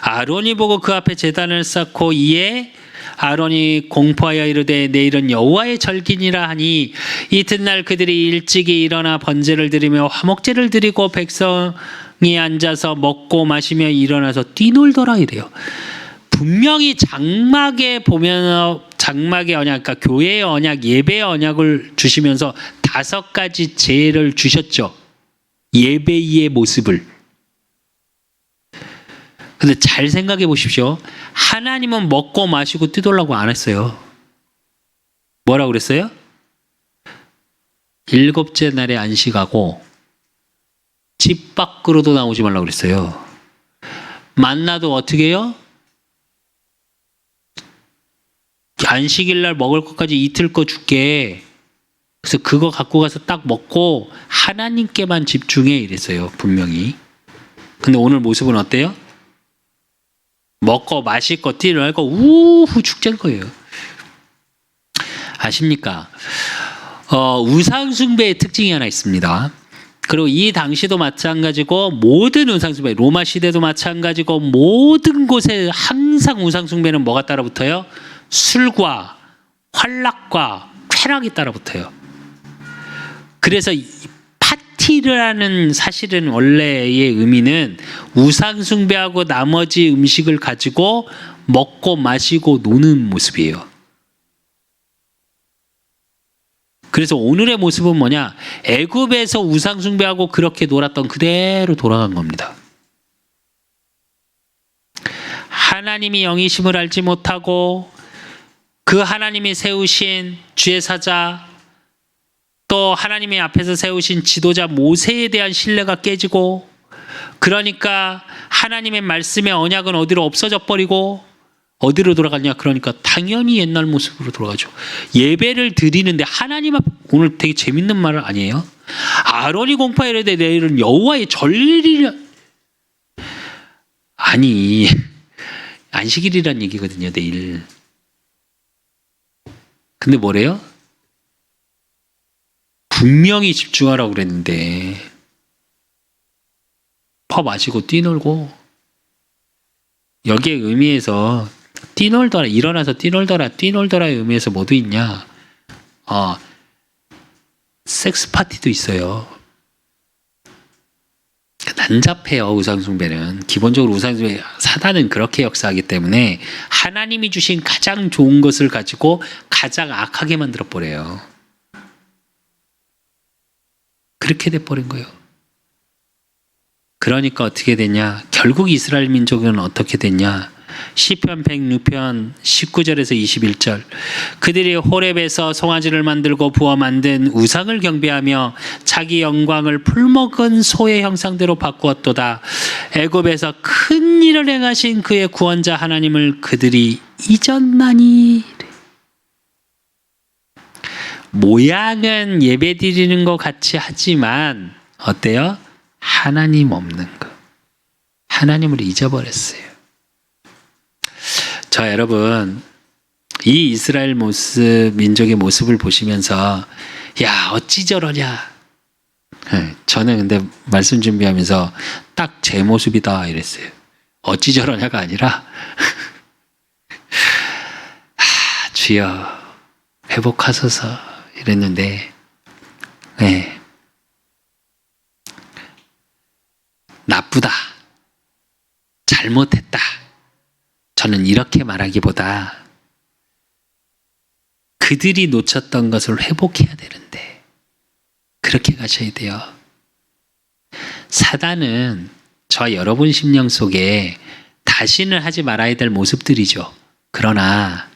아론이 보고 그 앞에 제단을 쌓고 이에 아론이 공포하여 이르되 내일은 여호와의 절기니라 하니 이튿날 그들이 일찍이 일어나 번제를 드리며 화목제를 드리고 백성이 앉아서 먹고 마시며 일어나서 뛰놀더라. 이래요. 분명히 장막에 보면 장막의 언약, 그러니까 교회의 언약, 예배의 언약을 주시면서 5가지 제를 주셨죠. 예배의 모습을. 근데 잘 생각해 보십시오. 하나님은 먹고 마시고 뛰돌라고 안 했어요. 뭐라고 그랬어요? 7째 날에 안식하고 집 밖으로도 나오지 말라고 그랬어요. 만나도 어떻게 해요? 안식일 날 먹을 것까지 이틀 거 줄게. 그래서 그거 갖고 가서 딱 먹고 하나님께만 집중해 이랬어요. 분명히. 근데 오늘 모습은 어때요? 먹고 마시고 뛰놀고 우후 축제인 거예요. 아십니까? 우상숭배의 특징이 하나 있습니다. 그리고 이 당시도 마찬가지고 모든 우상숭배, 로마 시대도 마찬가지고 모든 곳에 항상 우상숭배는 뭐가 따라붙어요? 술과 환락과 쾌락이 따라붙어요. 그래서 파티라는 사실은 원래의 의미는 우상숭배하고 나머지 음식을 가지고 먹고 마시고 노는 모습이에요. 그래서 오늘의 모습은 뭐냐? 애굽에서 우상숭배하고 그렇게 놀았던 그대로 돌아간 겁니다. 하나님이 영이심을 알지 못하고 그 하나님이 세우신 주의 사자 또 하나님의 앞에서 세우신 지도자 모세에 대한 신뢰가 깨지고 그러니까 하나님의 말씀의 언약은 어디로 없어져 버리고 어디로 돌아갔냐? 그러니까 당연히 옛날 모습으로 돌아가죠. 예배를 드리는데 하나님 앞 오늘 되게 재밌는 말 아니에요? 아론이 공포해야 돼 내일은 여호와의 절일이라 아니 안식일이란 얘기거든요. 내일. 근데 뭐래요? 분명히 집중하라고 그랬는데 파 마시고 뛰놀고 여기에 의미에서 뛰놀더라 일어나서 뛰놀더라의 의미에서 뭐도 있냐? 섹스 파티도 있어요. 난잡해요. 우상숭배는 기본적으로 우상숭배 사단은 그렇게 역사하기 때문에 하나님이 주신 가장 좋은 것을 가지고 가장 악하게 만들어 버려요. 그렇게 돼버린 거예요. 그러니까 어떻게 되냐? 결국 이스라엘 민족은 어떻게 됐냐? 시편 106편 19절에서 21절 그들이 호렙에서 송아지를 만들고 부어 만든 우상을 경배하며 자기 영광을 풀먹은 소의 형상대로 바꾸었도다. 애굽에서 큰 일을 행하신 그의 구원자 하나님을 그들이 잊었나니. 모양은 예배드리는 것 같이 하지만 어때요? 하나님 없는 거. 하나님을 잊어버렸어요. 저 여러분 이 이스라엘 모습 민족의 모습을 보시면서 야 어찌 저러냐 저는 근데 말씀 준비하면서 딱 제 모습이다 이랬어요. 어찌 저러냐가 아니라 주여 회복하소서 이랬는데 네. 나쁘다 잘못했다 저는 이렇게 말하기보다 그들이 놓쳤던 것을 회복해야 되는데 그렇게 가셔야 돼요. 사단은 저 여러분 심령 속에 다시는 하지 말아야 될 모습들이죠. 그러나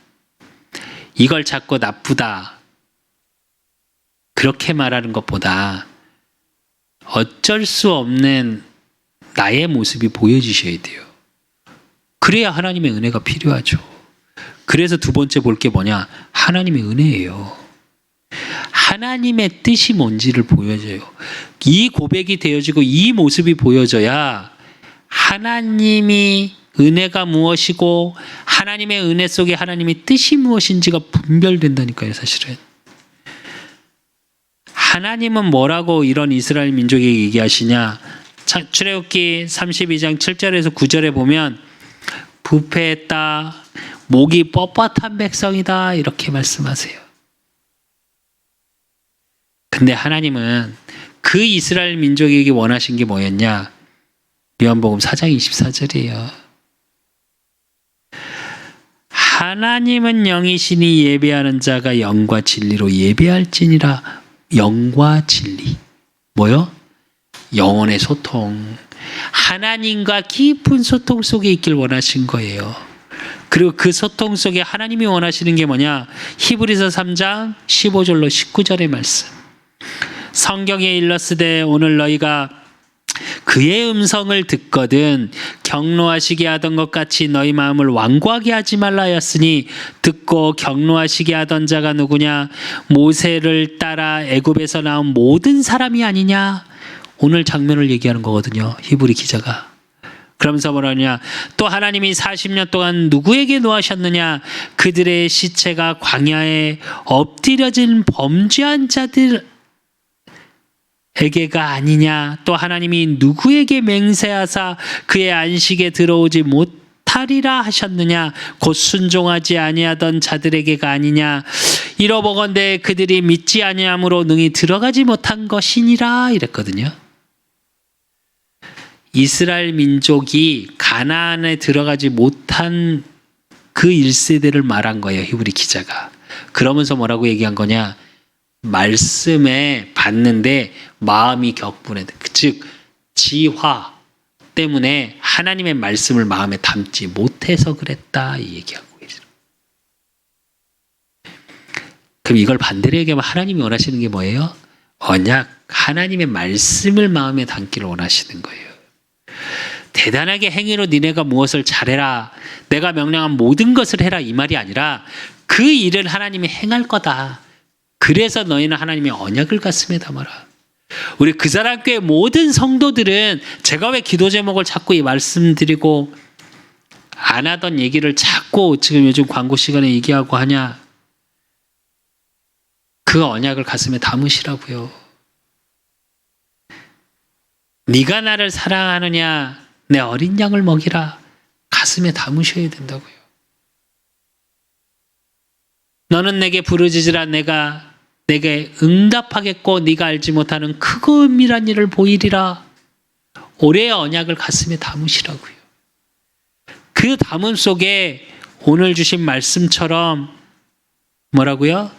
이걸 자꾸 나쁘다 그렇게 말하는 것보다 어쩔 수 없는 나의 모습이 보여지셔야 돼요. 그래야 하나님의 은혜가 필요하죠. 그래서 두 번째 볼 게 뭐냐? 하나님의 은혜예요. 하나님의 뜻이 뭔지를 보여줘요. 이 고백이 되어지고 이 모습이 보여져야 하나님이 은혜가 무엇이고 하나님의 은혜 속에 하나님의 뜻이 무엇인지가 분별된다니까요. 사실은. 하나님은 뭐라고 이런 이스라엘 민족에게 얘기하시냐? 출애굽기 32장 7절에서 9절에 보면 부패했다. 목이 뻣뻣한 백성이다. 이렇게 말씀하세요. 근데 하나님은 그 이스라엘 민족에게 원하신 게 뭐였냐? 요한복음 4장 24절이에요. 하나님은 영이시니 예배하는 자가 영과 진리로 예배할지니라. 영과 진리. 뭐요? 영혼의 소통. 하나님과 깊은 소통 속에 있길 원하신 거예요. 그리고 그 소통 속에 하나님이 원하시는 게 뭐냐? 히브리서 3장 15절로 19절의 말씀. 성경에 일렀으되 오늘 너희가 그의 음성을 듣거든 경노하시게 하던 것 같이 너희 마음을 완고하게 하지 말라 하였으니 듣고 경노하시게 하던 자가 누구냐? 모세를 따라 애굽에서 나온 모든 사람이 아니냐? 오늘 장면을 얘기하는 거거든요. 히브리 기자가. 그러면서 뭐라냐? 또 하나님이 40년 동안 누구에게 노하셨느냐? 그들의 시체가 광야에 엎드려진 범죄한 자들 에게가 아니냐? 또 하나님이 누구에게 맹세하사 그의 안식에 들어오지 못하리라 하셨느냐? 곧 순종하지 아니하던 자들에게가 아니냐? 이러보건대 그들이 믿지 아니함으로 능히 들어가지 못한 것이니라 이랬거든요. 이스라엘 민족이 가나안에 들어가지 못한 그 1세대를 말한 거예요. 히브리 기자가. 그러면서 뭐라고 얘기한 거냐? 말씀에 받는데 마음이 격분해. 즉 지화 때문에 하나님의 말씀을 마음에 담지 못해서 그랬다 이 얘기하고 있어요. 그럼 이걸 반대로 얘기하면 하나님이 원하시는 게 뭐예요? 언약, 하나님의 말씀을 마음에 담기를 원하시는 거예요. 대단하게 행위로 니네가 무엇을 잘해라, 내가 명령한 모든 것을 해라 이 말이 아니라 그 일을 하나님이 행할 거다. 그래서 너희는 하나님의 언약을 가슴에 담아라. 우리 그 사람 교회 모든 성도들은 제가 왜 기도 제목을 자꾸 이 말씀드리고 안 하던 얘기를 자꾸 지금 요즘 광고 시간에 얘기하고 하냐? 그 언약을 가슴에 담으시라고요. 네가 나를 사랑하느냐? 내 어린 양을 먹이라. 가슴에 담으셔야 된다고요. 너는 내게 부르짖으라 내가 내게 응답하겠고 네가 알지 못하는 크고 은밀한 일을 보이리라. 올해의 언약을 가슴에 담으시라고요. 그 담음 속에 오늘 주신 말씀처럼 뭐라고요?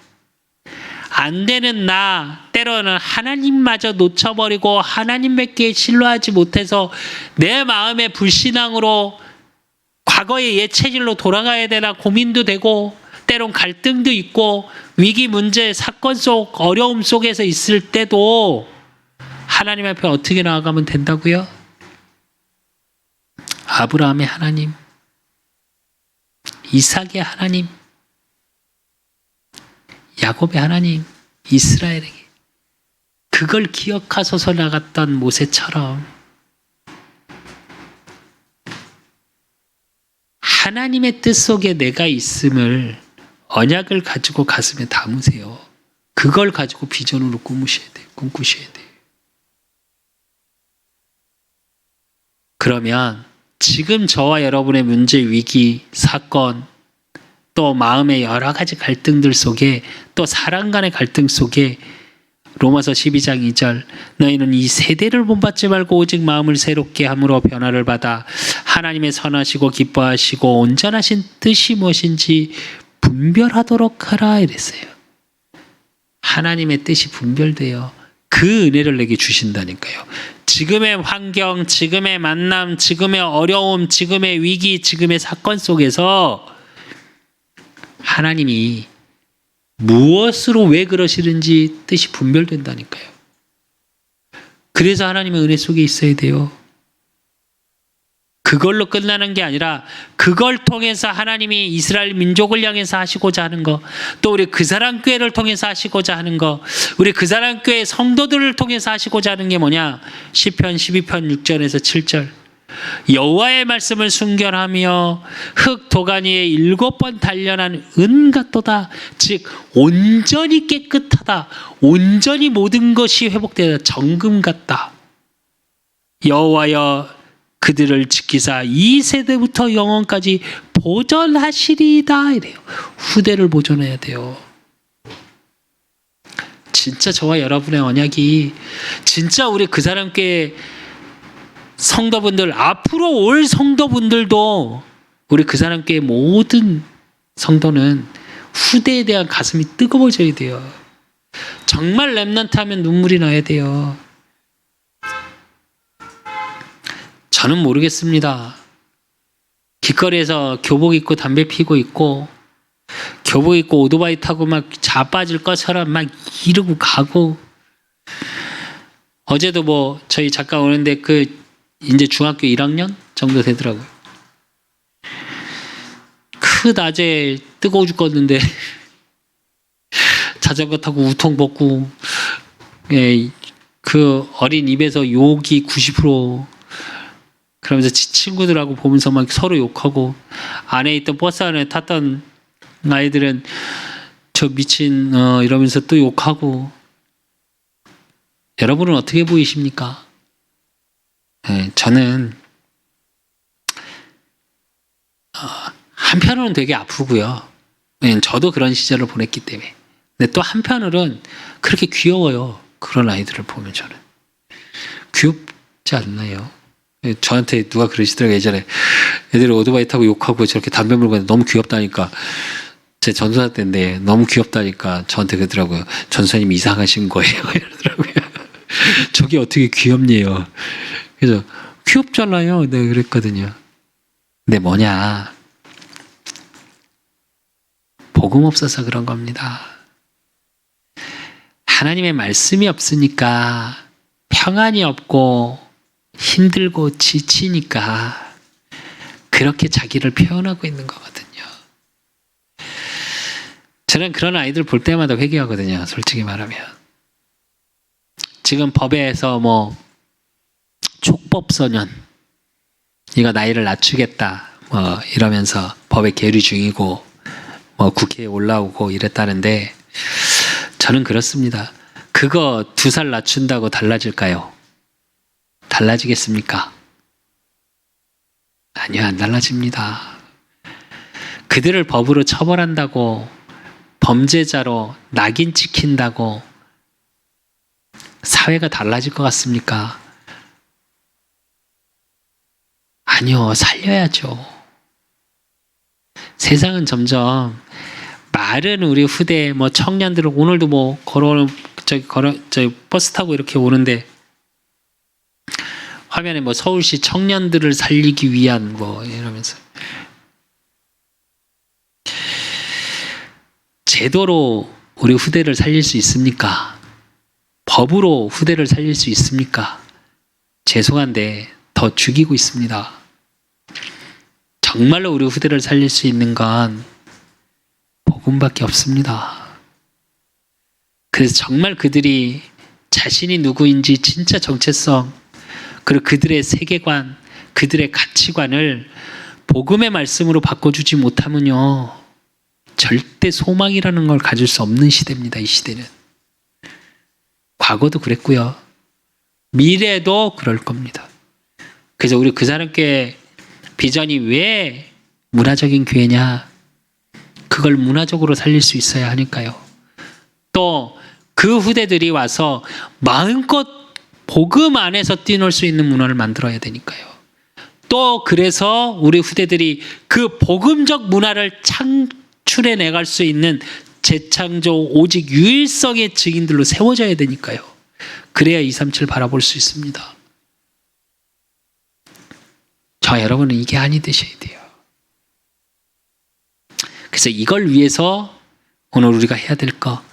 안 되는 나, 때로는 하나님마저 놓쳐버리고 하나님밖에 신뢰하지 못해서 내 마음의 불신앙으로 과거의 옛 체질로 돌아가야 되나 고민도 되고 때론 갈등도 있고 위기 문제 사건 속 어려움 속에서 있을 때도 하나님 앞에 어떻게 나아가면 된다고요? 아브라함의 하나님, 이삭의 하나님, 야곱의 하나님, 이스라엘에게 그걸 기억하소서 나갔던 모세처럼 하나님의 뜻 속에 내가 있음을 언약을 가지고 가슴에 담으세요. 그걸 가지고 비전으로 꿈꾸셔야 돼요. 그러면 지금 저와 여러분의 문제, 위기, 사건, 또 마음의 여러 가지 갈등들 속에, 또 사람 간의 갈등 속에 로마서 12장 2절 너희는 이 세대를 본받지 말고 오직 마음을 새롭게 함으로 변화를 받아 하나님의 선하시고 기뻐하시고 온전하신 뜻이 무엇인지 분별하도록 하라 이랬어요. 하나님의 뜻이 분별돼요. 그 은혜를 내게 주신다니까요. 지금의 환경, 지금의 만남, 지금의 어려움, 지금의 위기, 지금의 사건 속에서 하나님이 무엇으로 왜 그러시는지 뜻이 분별된다니까요. 그래서 하나님의 은혜 속에 있어야 돼요. 그걸로 끝나는 게 아니라 그걸 통해서 하나님이 이스라엘 민족을 향해서 하시고자 하는 거, 또 우리 그 사람 교회를 통해서 하시고자 하는 거, 우리 그 사람 교회 성도들을 통해서 하시고자 하는 게 뭐냐? 시편 12편 6절에서 7절 여호와의 말씀을 순결하며 흙 도가니에 7번 단련한 은 같도다. 즉 온전히 깨끗하다. 온전히 모든 것이 회복되다. 정금 같다. 여호와여 그들을 지키사 이 세대부터 영원까지 보존하시리이다 이래요. 후대를 보존해야 돼요. 진짜 저와 여러분의 언약이 진짜 우리 그 사람께 성도분들, 앞으로 올 성도분들도 우리 그 사람께 모든 성도는 후대에 대한 가슴이 뜨거워져야 돼요. 정말 렘넌트 하면 눈물이 나야 돼요. 저는 모르겠습니다. 길거리에서 교복 입고 담배 피고 있고 교복 입고 오토바이 타고 막 자빠질 것처럼 막 이러고 가고, 어제도 뭐 저희 작가 오는데 그 이제 중학교 1학년 정도 되더라고요. 그 낮에 뜨거워 죽겠는데 자전거 타고 우통 벗고 예, 그 어린 입에서 욕이 90% 그러면서 친구들하고 보면서 막 서로 욕하고 안에 있던 버스 안에 탔던 아이들은 저 미친 이러면서 또 욕하고 여러분은 어떻게 보이십니까? 네, 저는 한편으로는 되게 아프고요. 네, 저도 그런 시절을 보냈기 때문에. 근데 또 한편으로는 그렇게 귀여워요. 그런 아이들을 보면 저는. 귀엽지 않나요? 네, 저한테 누가 그러시더라고요. 예전에 애들이 오토바이 타고 욕하고 저렇게 담배 물고 있는데 너무 귀엽다니까. 제 전도사 때인데 너무 귀엽다니까 저한테 그러더라고요. 전도사님 이상하신 거예요. 이러더라고요. 저게 어떻게 귀엽네요. 그래서 귀엽잖아요. 내가 그랬거든요. 근데 뭐냐. 복음 없어서 그런 겁니다. 하나님의 말씀이 없으니까 평안이 없고 힘들고 지치니까 그렇게 자기를 표현하고 있는 거거든요. 저는 그런 아이들 볼 때마다 회개하거든요. 솔직히 말하면. 지금 법에서 뭐 촉법소년 이거 나이를 낮추겠다 뭐 이러면서 법에 계류 중이고 뭐 국회에 올라오고 이랬다는데 저는 그렇습니다. 그거 2살 낮춘다고 달라질까요? 달라지겠습니까? 아니요, 안 달라집니다. 그들을 법으로 처벌한다고 범죄자로 낙인 찍힌다고 사회가 달라질 것 같습니까? 아니요, 살려야죠. 세상은 점점 말은 우리 후대 뭐 청년들은 오늘도 뭐 저기 버스 타고 이렇게 오는데 화면에 뭐 서울시 청년들을 살리기 위한 뭐 이러면서 제도로 우리 후대를 살릴 수 있습니까? 법으로 후대를 살릴 수 있습니까? 죄송한데 더 죽이고 있습니다. 정말로 우리 후대를 살릴 수 있는 건 복음밖에 없습니다. 그래서 정말 그들이 자신이 누구인지 진짜 정체성 그리고 그들의 세계관, 그들의 가치관을 복음의 말씀으로 바꿔주지 못하면요. 절대 소망이라는 걸 가질 수 없는 시대입니다. 이 시대는. 과거도 그랬고요. 미래도 그럴 겁니다. 그래서 우리 그 사람께 비전이 왜 문화적인 교회냐? 그걸 문화적으로 살릴 수 있어야 하니까요. 또 그 후대들이 와서 마음껏 복음 안에서 뛰놀 수 있는 문화를 만들어야 되니까요. 또 그래서 우리 후대들이 그 복음적 문화를 창출해 내갈 수 있는 재창조 오직 유일성의 증인들로 세워져야 되니까요. 그래야 237 바라볼 수 있습니다. 저 여러분은 이게 아니 되셔야 돼요. 그래서 이걸 위해서 오늘 우리가 해야 될 거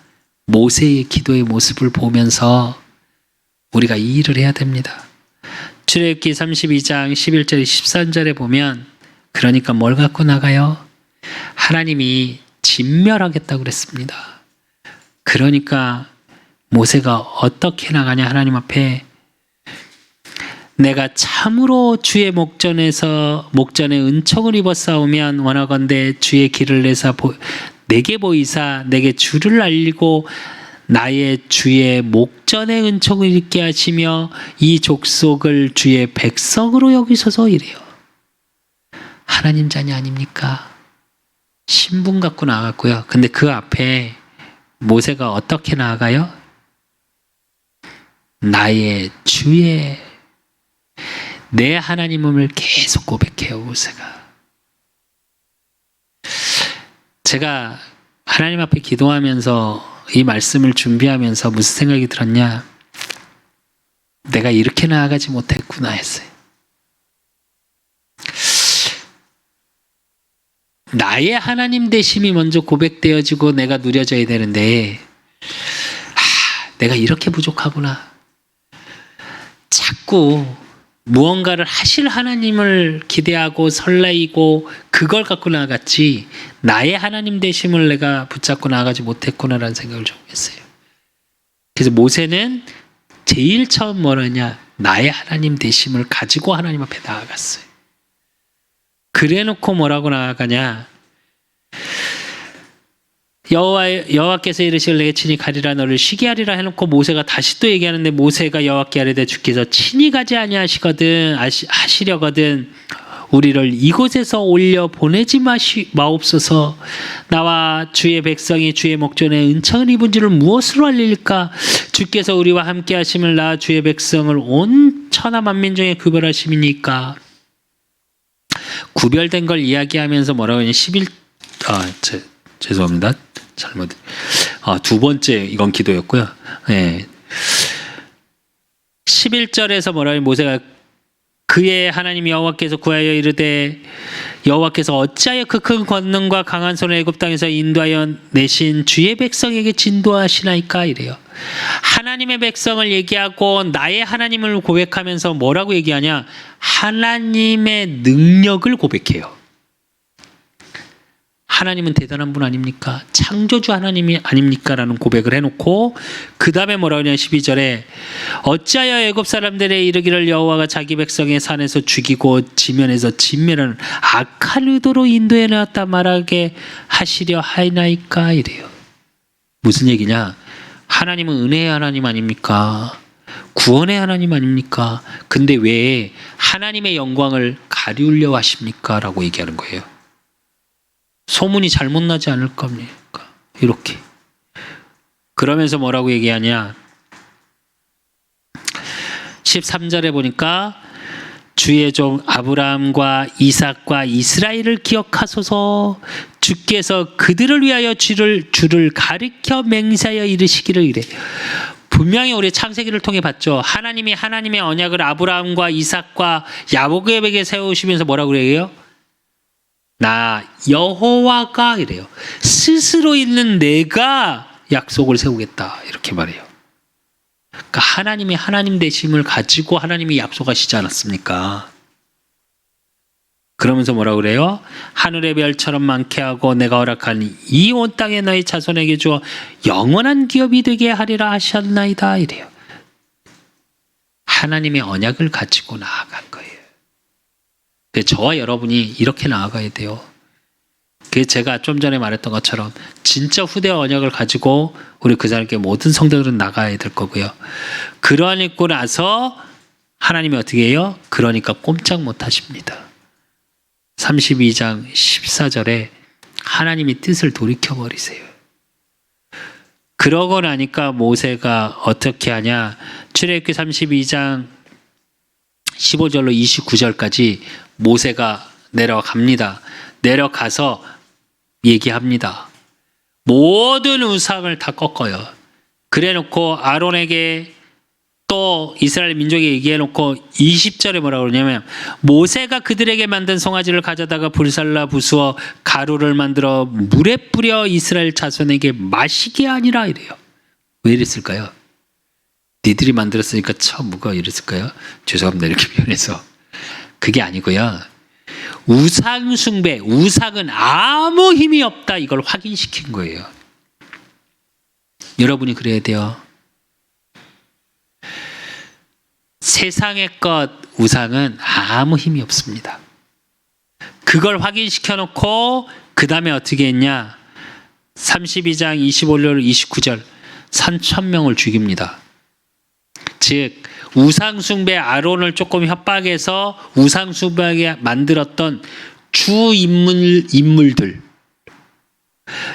모세의 기도의 모습을 보면서 우리가 이 일을 해야 됩니다. 출애굽기 32장 11절 13절에 보면 그러니까 뭘 갖고 나가요? 하나님이 진멸하겠다고 그랬습니다. 그러니까 모세가 어떻게 나가냐 하나님 앞에 내가 참으로 주의 목전에 은총을 입어 싸우면 원하건대 주의 길을 내사 내게 보이사 내게 주를 알리고 나의 주의 목전에 은총을 입게 하시며 이 족속을 주의 백성으로 여기소서 이래요. 하나님 자녀 아닙니까? 신분 갖고 나갔고요. 근데 그 앞에 모세가 어떻게 나아가요? 나의 주의 내 하나님을 계속 고백해요. 모세가. 제가 하나님 앞에 기도하면서 이 말씀을 준비하면서 무슨 생각이 들었냐? 내가 이렇게 나아가지 못했구나 했어요. 나의 하나님 되심이 먼저 고백되어지고 내가 누려져야 되는데 내가 이렇게 부족하구나. 자꾸 무언가를 하실 하나님을 기대하고 설레이고 그걸 갖고 나아갔지 나의 하나님 되심을 내가 붙잡고 나아가지 못했구나라는 생각을 좀 했어요. 그래서 모세는 제일 처음 뭐라냐, 나의 하나님 되심을 가지고 하나님 앞에 나아갔어요. 그래놓고 뭐라고 나아가냐, 여호와께서 이르시기를 내게 친히 가리라, 너를 쉬게 하리라 해놓고 모세가 다시 또 얘기하는데, 모세가 여호와께 아뢰되 주께서 친히 가지 아니하시거든 하시려거든 우리를 이곳에서 올려 보내지 마옵소서. 나와 주의 백성이 주의 목전에 은총을 입은 줄을 무엇으로 알릴까? 주께서 우리와 함께 하심을 나와 주의 백성을 온 천하 만민 중에 구별하심이니까. 구별된 걸 이야기하면서 뭐라고 하냐, 죄송합니다. 잘못. 두 번째 이건 기도였고요. 네. 11절에서 뭐라고 하냐, 모세가 그의 하나님 여호와께서 구하여 이르되 여호와께서 어찌하여 그 큰 권능과 강한 손을 애굽 땅에서 인도하여 내신 주의 백성에게 진도하시나이까 이래요. 하나님의 백성을 얘기하고 나의 하나님을 고백하면서 뭐라고 얘기하냐, 하나님의 능력을 고백해요. 하나님은 대단한 분 아닙니까? 창조주 하나님이 아닙니까? 라는 고백을 해놓고 그 다음에 뭐라고 하냐, 12절에 어찌하여 애굽 사람들의 이르기를 여호와가 자기 백성의 산에서 죽이고 지면에서 진멸하는 악한 의도로 인도해 놨다 말하게 하시려 하나이까 이래요. 무슨 얘기냐, 하나님은 은혜의 하나님 아닙니까? 구원의 하나님 아닙니까? 근데 왜 하나님의 영광을 가리우려 하십니까? 라고 얘기하는 거예요. 소문이 잘못 나지 않을 겁니까? 이렇게. 그러면서 뭐라고 얘기하냐, 13절에 보니까 주의 종 아브라함과 이삭과 이스라엘을 기억하소서. 주께서 그들을 위하여 주를 가리켜 맹세하여 이르시기를 이래. 분명히 우리 창세기를 통해 봤죠. 하나님이 하나님의 언약을 아브라함과 이삭과 야곱에게 세우시면서 뭐라고 그래요? 나 여호와가 이래요. 스스로 있는 내가 약속을 세우겠다 이렇게 말해요. 그러니까 하나님이 하나님 되심을 가지고 하나님이 약속하시지 않았습니까? 그러면서 뭐라고 그래요? 하늘의 별처럼 많게 하고 내가 허락한 이 온 땅에 너희 자손에게 주어 영원한 기업이 되게 하리라 하셨나이다 이래요. 하나님의 언약을 가지고 나아간 거예요. 저와 여러분이 이렇게 나아가야 돼요. 그게 제가 좀 전에 말했던 것처럼 진짜 후대 언약을 가지고 우리 그 자리에 모든 성도들은 나가야 될 거고요. 그러고 나서 하나님이 어떻게 해요? 그러니까 꼼짝 못 하십니다. 32장 14절에 하나님이 뜻을 돌이켜버리세요. 그러고 나니까 모세가 어떻게 하냐, 출애굽기 32장 15절로 29절까지 모세가 내려갑니다. 내려가서 얘기합니다. 모든 우상을 다 꺾어요. 그래놓고 아론에게 또 이스라엘 민족에 얘기해놓고 20절에 뭐라고 그러냐면, 모세가 그들에게 만든 송아지를 가져다가 불살라 부수어 가루를 만들어 물에 뿌려 이스라엘 자손에게 마시게 하니라 이래요. 왜 이랬을까요? 니들이 만들었으니까 처음 뭐가 이랬을까요? 죄송합니다 이렇게 표현해서. 그게 아니고요. 우상 숭배, 우상은 아무 힘이 없다, 이걸 확인시킨 거예요. 여러분이 그래야 돼요. 세상의 것 우상은 아무 힘이 없습니다. 그걸 확인시켜 놓고 그 다음에 어떻게 했냐, 32장 25절 29절 3,000명을 죽입니다. 즉 우상숭배 아론을 조금 협박해서 우상숭배하게 만들었던 주 인물들,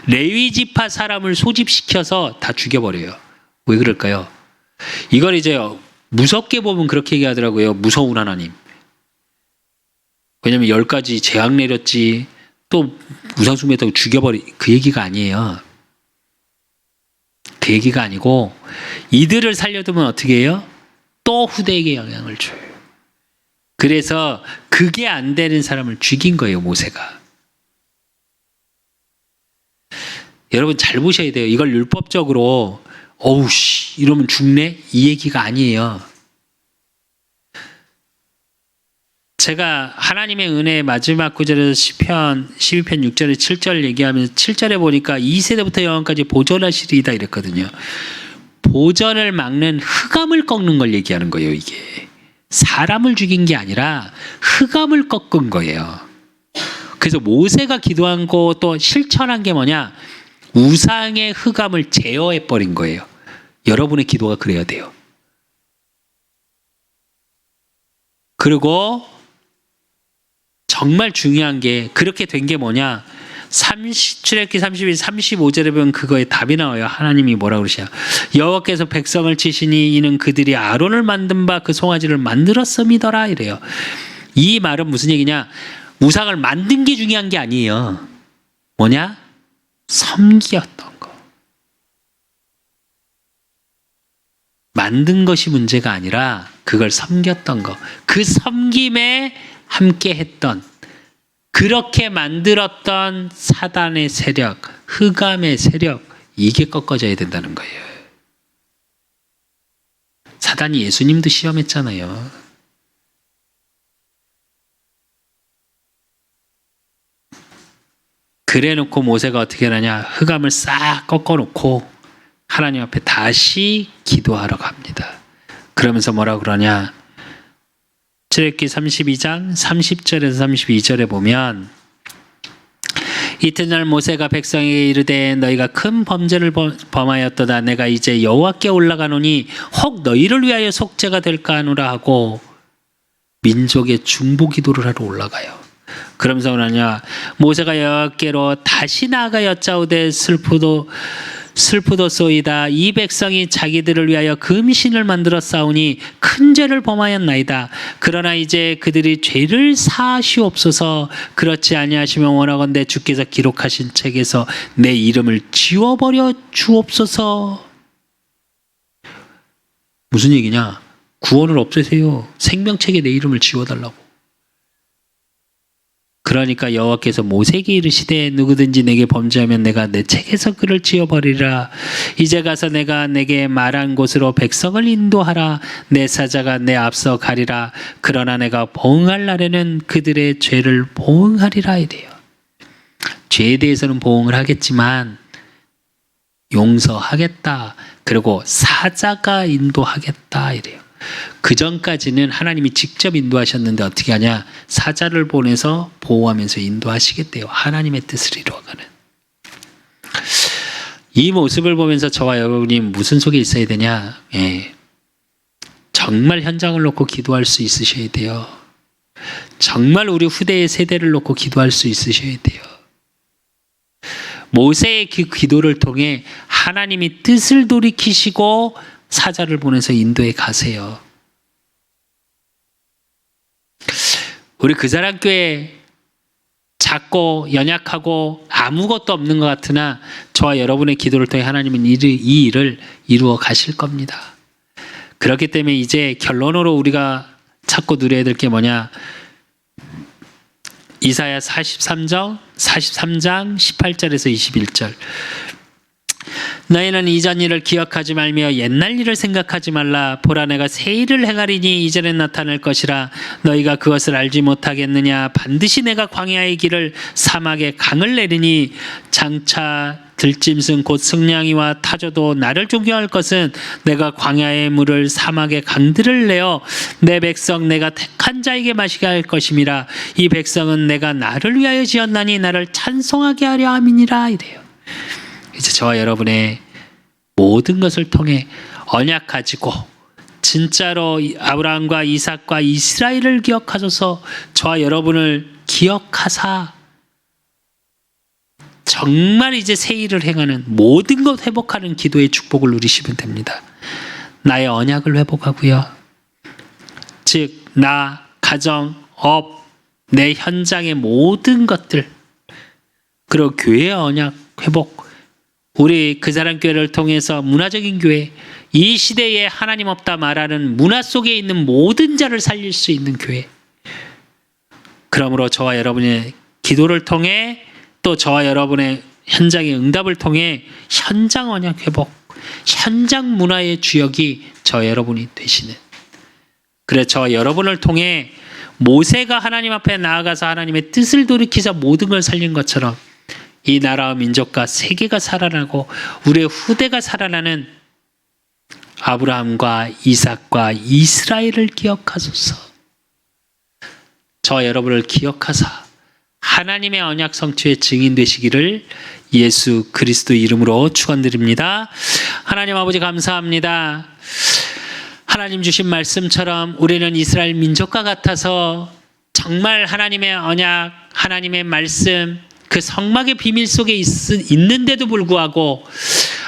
레위 지파 사람을 소집시켜서 다 죽여버려요. 왜 그럴까요? 이걸 이제 무섭게 보면 그렇게 얘기하더라고요. 무서운 하나님. 왜냐면 10가지 재앙 내렸지 또 우상숭배했다고 그 얘기가 아니에요. 그 얘기가 아니고, 이들을 살려두면 어떻게 해요? 또 후대에게 영향을 줘요. 그래서 그게 안 되는 사람을 죽인 거예요, 모세가. 여러분 잘 보셔야 돼요. 이걸 율법적으로 어우씨 이러면 죽네? 이 얘기가 아니에요. 제가 하나님의 은혜의 마지막 구절에서 시편 12편 6절에 7절 얘기하면서 7절에 보니까 2세대부터 영원까지 보존하시리이다 이랬거든요. 보전을 막는 흑암을 꺾는 걸 얘기하는 거예요. 이게 사람을 죽인 게 아니라 흑암을 꺾은 거예요. 그래서 모세가 기도한 거 또 실천한 게 뭐냐? 우상의 흑암을 제어해 버린 거예요. 여러분의 기도가 그래야 돼요. 그리고 정말 중요한 게 그렇게 된 게 뭐냐? 출애굽기 32, 35절에 보면 그거에 답이 나와요. 하나님이 뭐라고 그러시냐? 여호와께서 백성을 치시니 이는 그들이 아론을 만든 바 그 송아지를 만들었음이더라 이래요. 이 말은 무슨 얘기냐? 우상을 만든 게 중요한 게 아니에요. 뭐냐? 섬기었던 거. 만든 것이 문제가 아니라 그걸 섬겼던 거. 그 섬김에 함께 했던, 그렇게 만들었던 사단의 세력, 흑암의 세력, 이게 꺾어져야 된다는 거예요. 사단이 예수님도 시험했잖아요. 그래 놓고 모세가 어떻게 하냐? 흑암을 싹 꺾어 놓고 하나님 앞에 다시 기도하러 갑니다. 그러면서 뭐라고 그러냐? 출애굽기 32장 30절에서 32절에 보면 이튿날 모세가 백성에게 이르되 너희가 큰 범죄를 범하였도다. 내가 이제 여호와께 올라가노니 혹 너희를 위하여 속죄가 될까 하노라 하고 민족의 중보 기도를 하러 올라가요. 그러면서 뭐냐냐? 모세가 여호와께로 다시 나아가 여짜오되 슬프도소이다. 이 백성이 자기들을 위하여 금신을 만들어 싸우니 큰 죄를 범하였나이다. 그러나 이제 그들이 죄를 사하시옵소서. 그렇지 아니하시면 원하건대 주께서 기록하신 책에서 내 이름을 지워버려 주옵소서. 무슨 얘기냐? 구원을 없애세요. 생명책에 내 이름을 지워달라고. 그러니까 여호와께서 모세에게 이르시되 누구든지 내게 범죄하면 내가 내 책에서 그를 지워버리라. 이제 가서 내가 내게 말한 곳으로 백성을 인도하라. 내 사자가 내 앞서 가리라. 그러나 내가 보응할 날에는 그들의 죄를 보응하리라 이래요. 죄에 대해서는 보응을 하겠지만 용서하겠다. 그리고 사자가 인도하겠다 이래요. 그 전까지는 하나님이 직접 인도하셨는데 어떻게 하냐? 사자를 보내서 보호하면서 인도하시겠대요. 하나님의 뜻을 이루어가는. 이 모습을 보면서 저와 여러분이 무슨 속에 있어야 되냐? 정말 현장을 놓고 기도할 수 있으셔야 돼요. 정말 우리 후대의 세대를 놓고 기도할 수 있으셔야 돼요. 모세의 기도를 통해 하나님이 뜻을 돌이키시고 사자를 보내서 인도에 가세요. 우리 그사람교회 작고 연약하고 아무것도 없는 것 같으나 저와 여러분의 기도를 통해 하나님은 이 일을 이루어 가실 겁니다. 그렇기 때문에 이제 결론으로 우리가 찾고 누려야 될 게 뭐냐? 이사야 43장 18절에서 21절. 너희는 이전 일을 기억하지 말며 옛날 일을 생각하지 말라. 보라 내가 새 일을 행하리니 이전에 나타날 것이라. 너희가 그것을 알지 못하겠느냐? 반드시 내가 광야의 길을 사막에 강을 내리니 장차 들짐승 곧 승냥이와 타조도 나를 존경할 것은 내가 광야의 물을 사막의 강들을 내어 내 백성 내가 택한 자에게 마시게 할 것임이라. 이 백성은 내가 나를 위하여 지었나니 나를 찬송하게 하려 함이니라 이래요. 이제 저와 여러분의 모든 것을 통해 언약 가지고 진짜로 아브라함과 이삭과 이스라엘을 기억하셔서 저와 여러분을 기억하사 정말 이제 새 일을 행하는 모든 것 회복하는 기도의 축복을 누리시면 됩니다. 나의 언약을 회복하고요. 즉 나, 가정, 업, 내 현장의 모든 것들 그리고 교회의 언약 회복 우리 그사람교회를 통해서 문화적인 교회 이 시대에 하나님 없다 말하는 문화 속에 있는 모든 자를 살릴 수 있는 교회 그러므로 저와 여러분의 기도를 통해 또 저와 여러분의 현장의 응답을 통해 현장 언약 회복 현장 문화의 주역이 저 여러분이 되시는 그래서 저와 여러분을 통해 모세가 하나님 앞에 나아가서 하나님의 뜻을 돌이키자 모든 걸 살린 것처럼 이 나라와 민족과 세계가 살아나고 우리의 후대가 살아나는 아브라함과 이삭과 이스라엘을 기억하소서. 저 여러분을 기억하사 하나님의 언약 성취의 증인 되시기를 예수 그리스도 이름으로 축원드립니다. 하나님 아버지 감사합니다. 하나님 주신 말씀처럼 우리는 이스라엘 민족과 같아서 정말 하나님의 언약, 하나님의 말씀, 그 성막의 비밀 속에 있는데도 불구하고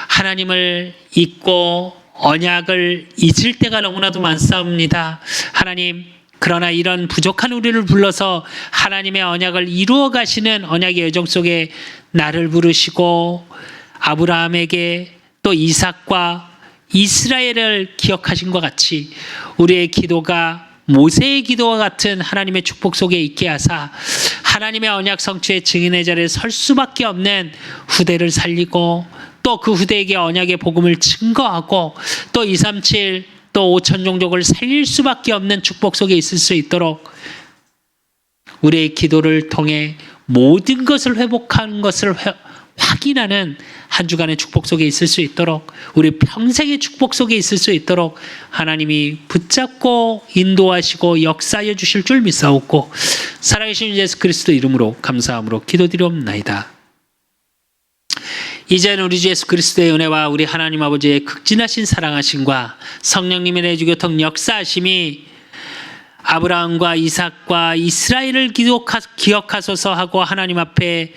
하나님을 잊고 언약을 잊을 때가 너무나도 많사옵니다. 하나님, 그러나 이런 부족한 우리를 불러서 하나님의 언약을 이루어 가시는 언약의 여정 속에 나를 부르시고 아브라함에게 또 이삭과 이스라엘을 기억하신 것 같이 우리의 기도가 모세의 기도와 같은 하나님의 축복 속에 있게 하사 하나님의 언약 성취의 증인의 자리에 설 수밖에 없는 후대를 살리고 또 그 후대에게 언약의 복음을 증거하고 또 237 또 5천 종족을 살릴 수밖에 없는 축복 속에 있을 수 있도록 우리의 기도를 통해 모든 것을 회복하는 것을 확인하는 한 주간의 축복 속에 있을 수 있도록 우리 평생의 축복 속에 있을 수 있도록 하나님이 붙잡고 인도하시고 역사하여 주실 줄 믿사옵고 살아계신 예수 그리스도 이름으로 감사함으로 기도드리옵나이다. 이제는 우리 주 예수 그리스도의 은혜와 우리 하나님 아버지의 극진하신 사랑하심과 성령님의 내주교통 역사하심이 아브라함과 이삭과 이스라엘을 기억하소서 하고 하나님 앞에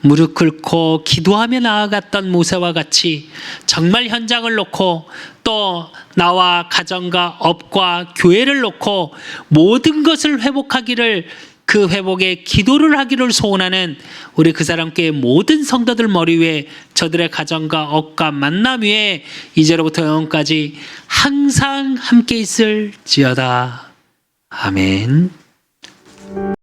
무릎 꿇고 기도하며 나아갔던 모세와 같이 정말 현장을 놓고 또 나와 가정과 업과 교회를 놓고 모든 것을 회복하기를 그 회복에 기도를 하기를 소원하는 우리 그 사람께 모든 성도들 머리 위에 저들의 가정과 업과 만남 위에 이제로부터 영원까지 항상 함께 있을지어다. 아멘.